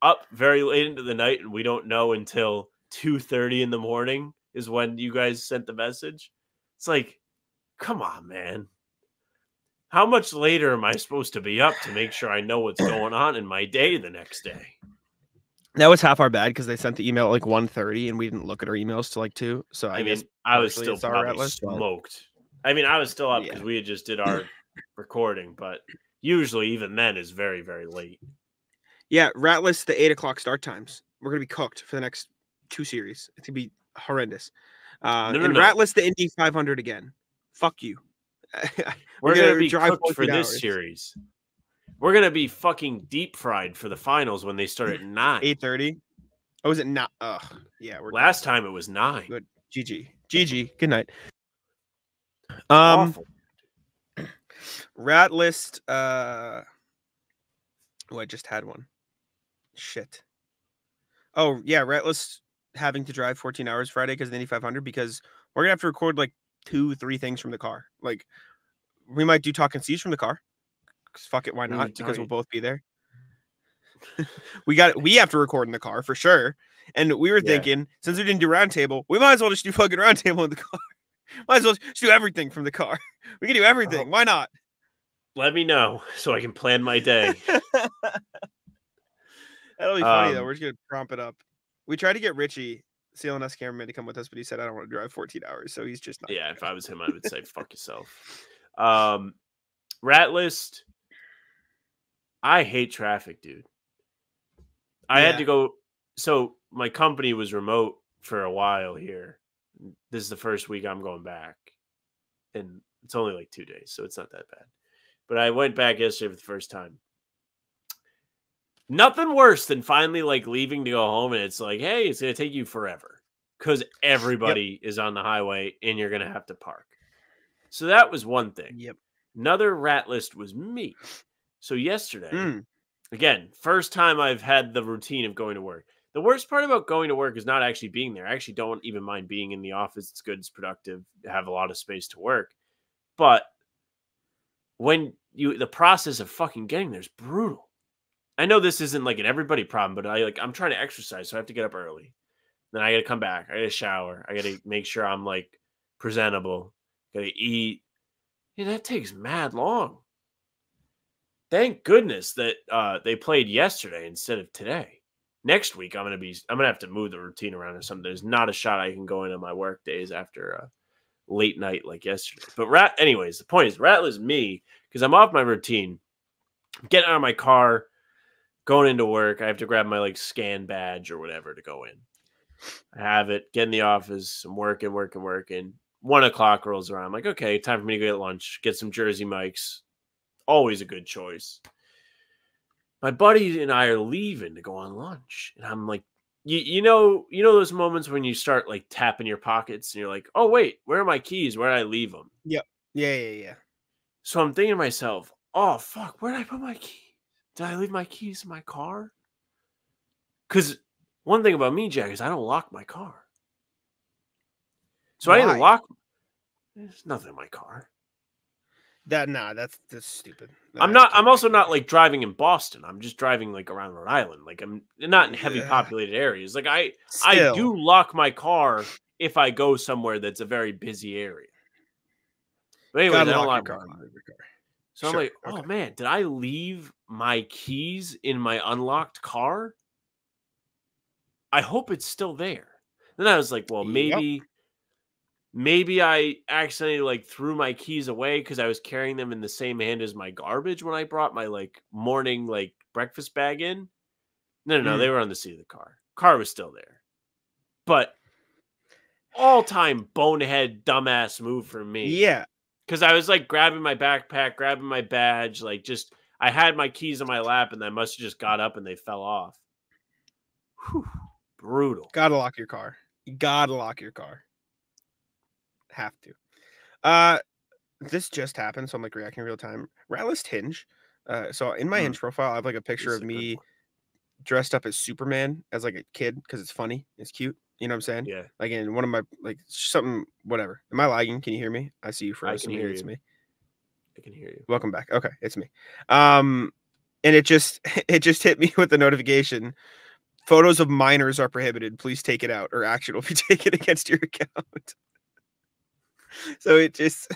up very late into the night and we don't know until 2:30 in the morning is when you guys sent the message. It's like, come on, man. How much later am I supposed to be up to make sure I know what's going on in my day the next day? That was half our bad because they sent the email at like 1:30 and we didn't look at our emails till like 2. So I mean, I was still probably smoked. I mean, I was still up because we had just did our recording, but usually even then is very, very late. Yeah, rat list the 8 o'clock start times. We're gonna be cooked for the next 2 series. It's gonna be horrendous. Rat list the Indy 500 again. Fuck you. We're gonna be cooked for this series. We're gonna be fucking deep fried for the finals when they start at 9. 8:30. Oh, is it not? Yeah. Last time it was 9. Good. GG. Good night. Awful. Rat list. I just had one. Shit. Oh yeah, rat list having to drive 14 hours Friday because of the Indy 500 because we're gonna have to record like 2-3 things from the car. Like we might do talking C's from the car 'Cause fuck it, why What are not? you Because we'll talking- both be there. We have to record in the car for sure. And we were Yeah. thinking, since we didn't do roundtable, we might as well just do fucking roundtable in the car. Might as well just do everything from the car. We can do everything. Oh. Why not? Let me know so I can plan my day. That'll be funny though. We're just gonna prompt it up. We tried to get Richie, CLNS cameraman, to come with us, but he said I don't want to drive 14 hours, so he's just not. Yeah, if I was him, I would say fuck yourself. Rat list. I hate traffic, dude. I had Yeah. to go. So my company was remote for a while here. This is the first week I'm going back, and it's only like 2 days, so it's not that bad. But I went back yesterday for the first time. Nothing worse than finally like leaving to go home, and it's like, hey, it's gonna take you forever because everybody is on the highway, and you're gonna have to park. So that was one thing. Yep. Another rat list was me. So yesterday, Mm. again, first time I've had the routine of going to work. The worst part about going to work is not actually being there. I actually don't even mind being in the office. It's good, it's productive, have a lot of space to work. But when the process of fucking getting there is brutal. I know this isn't like an everybody problem, but I'm trying to exercise, so I have to get up early. Then I got to come back. I got to shower. I got to make sure I'm like presentable. Got to eat. Yeah, that takes mad long. Thank goodness that they played yesterday instead of today. Next week, I'm gonna have to move the routine around or something. There's not a shot I can go into my work days after a late night like yesterday. But anyways, the point is, Rattler's me because I'm off my routine. I'm getting out of my car, going into work. I have to grab my like scan badge or whatever to go in. I have it. Get in the office. I'm working. 1 o'clock rolls around. I'm like, okay, time for me to go get lunch. Get some Jersey Mike's. Always a good choice. My buddy and I are leaving to go on lunch, and I'm like, you know those moments when you start like tapping your pockets, and you're like, oh wait, where are my keys? Where did I leave them? Yep. Yeah. So I'm thinking to myself, oh fuck, where did I put my keys? Did I leave my keys in my car? Because one thing about me, Jack, is I don't lock my car. So I didn't Why? lock. There's nothing in my car. That's stupid. I'm also not like driving in Boston. I'm just driving like around Rhode Island. Like I'm not in heavy populated areas. Like I do lock my car if I go somewhere that's a very busy area. But anyway, I don't lock my car. So I'm like, oh man, did I leave my keys in my unlocked car? I hope it's still there. Then I was like, well, maybe I accidentally like threw my keys away because I was carrying them in the same hand as my garbage when I brought my like morning like breakfast bag in. No, they were on the seat of the car. Car was still there. But all-time bonehead dumbass move for me. Yeah. Because I was like grabbing my backpack, grabbing my badge, like just I had my keys in my lap and I must have just got up and they fell off. Whew, brutal. Gotta lock your car. You gotta lock your car. Have to. This just happened, so I'm like reacting in real time. Ratlist Hinge. So in my Hinge profile, I have like a picture of me dressed up as Superman as like a kid because it's funny, it's cute. You know what I'm saying? Yeah. Like in one of my like something whatever. Am I lagging? Can you hear me? I see you froze. I can hear it's you. me. I can hear you. Welcome back. Okay, it's me. And it just hit me with the notification. Photos of minors are prohibited. Please take it out, or action will be taken against your account. So it just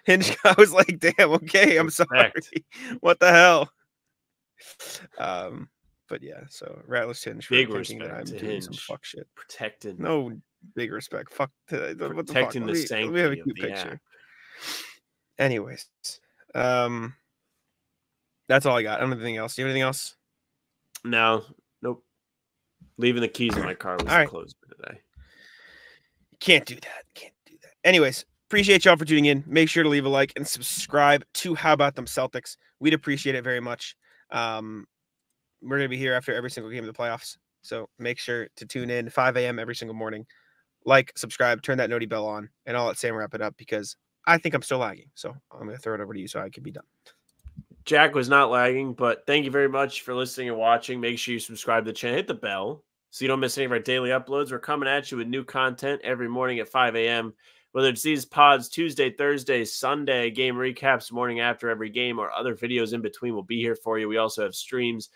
Hinge. I was like, damn, okay, I'm sorry. What the hell? But yeah, so Ratless Hinge for big thinking that respect I'm to doing Hinge. some fuck shit. Protecting. No big respect. Fuck. What the fuck? Protecting the Let me have a sanctity of cute the picture. app. Anyways, that's all I got. I don't have anything else. Do you have anything else? No, nope. Leaving the keys in my car was All right. closed for today. Can't do that. Anyways, appreciate y'all for tuning in. Make sure to leave a like and subscribe to How About Them Celtics. We'd appreciate it very much. We're going to be here after every single game of the playoffs. So make sure to tune in 5 a.m. every single morning. Like, subscribe, turn that noti bell on, and I'll let Sam wrap it up because I think I'm still lagging. So I'm going to throw it over to you so I can be done. Jack was not lagging, but thank you very much for listening and watching. Make sure you subscribe to the channel. Hit the bell so you don't miss any of our daily uploads. We're coming at you with new content every morning at 5 a.m. Whether it's these pods Tuesday, Thursday, Sunday, game recaps morning after every game, or other videos in between, we'll be here for you. We also have streams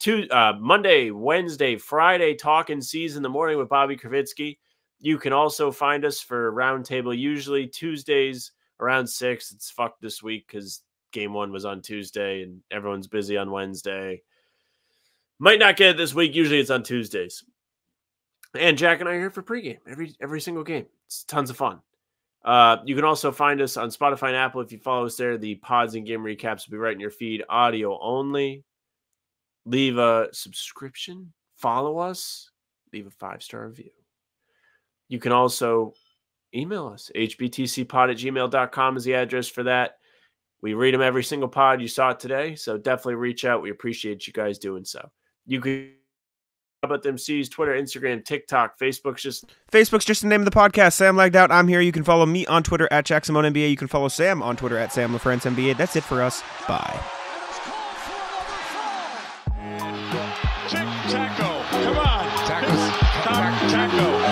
Monday, Wednesday, Friday, talking C's in the morning with Bobby Kravitsky. You can also find us for Roundtable, usually Tuesdays around 6. It's fucked this week because game 1 was on Tuesday and everyone's busy on Wednesday. Might not get it this week. Usually it's on Tuesdays. And Jack and I are here for pregame every single game. It's tons of fun. You can also find us on Spotify and Apple. If you follow us there, the pods and game recaps will be right in your feed, audio only. Leave a subscription, follow us, leave a 5-star review. You can also email us. hbtcpod@gmail.com is the address for that. We read them every single pod. You saw it today, so definitely reach out. We appreciate you guys doing so. You can Bout Them C's, Twitter, Instagram, TikTok, Facebook's just the name of the podcast. Sam Lagged Out. I'm here. You can follow me on Twitter at JackSimoneNBA. You can follow Sam on Twitter at SamLaFranceNBA. That's it for us. Bye. Taco. Come on. Taco.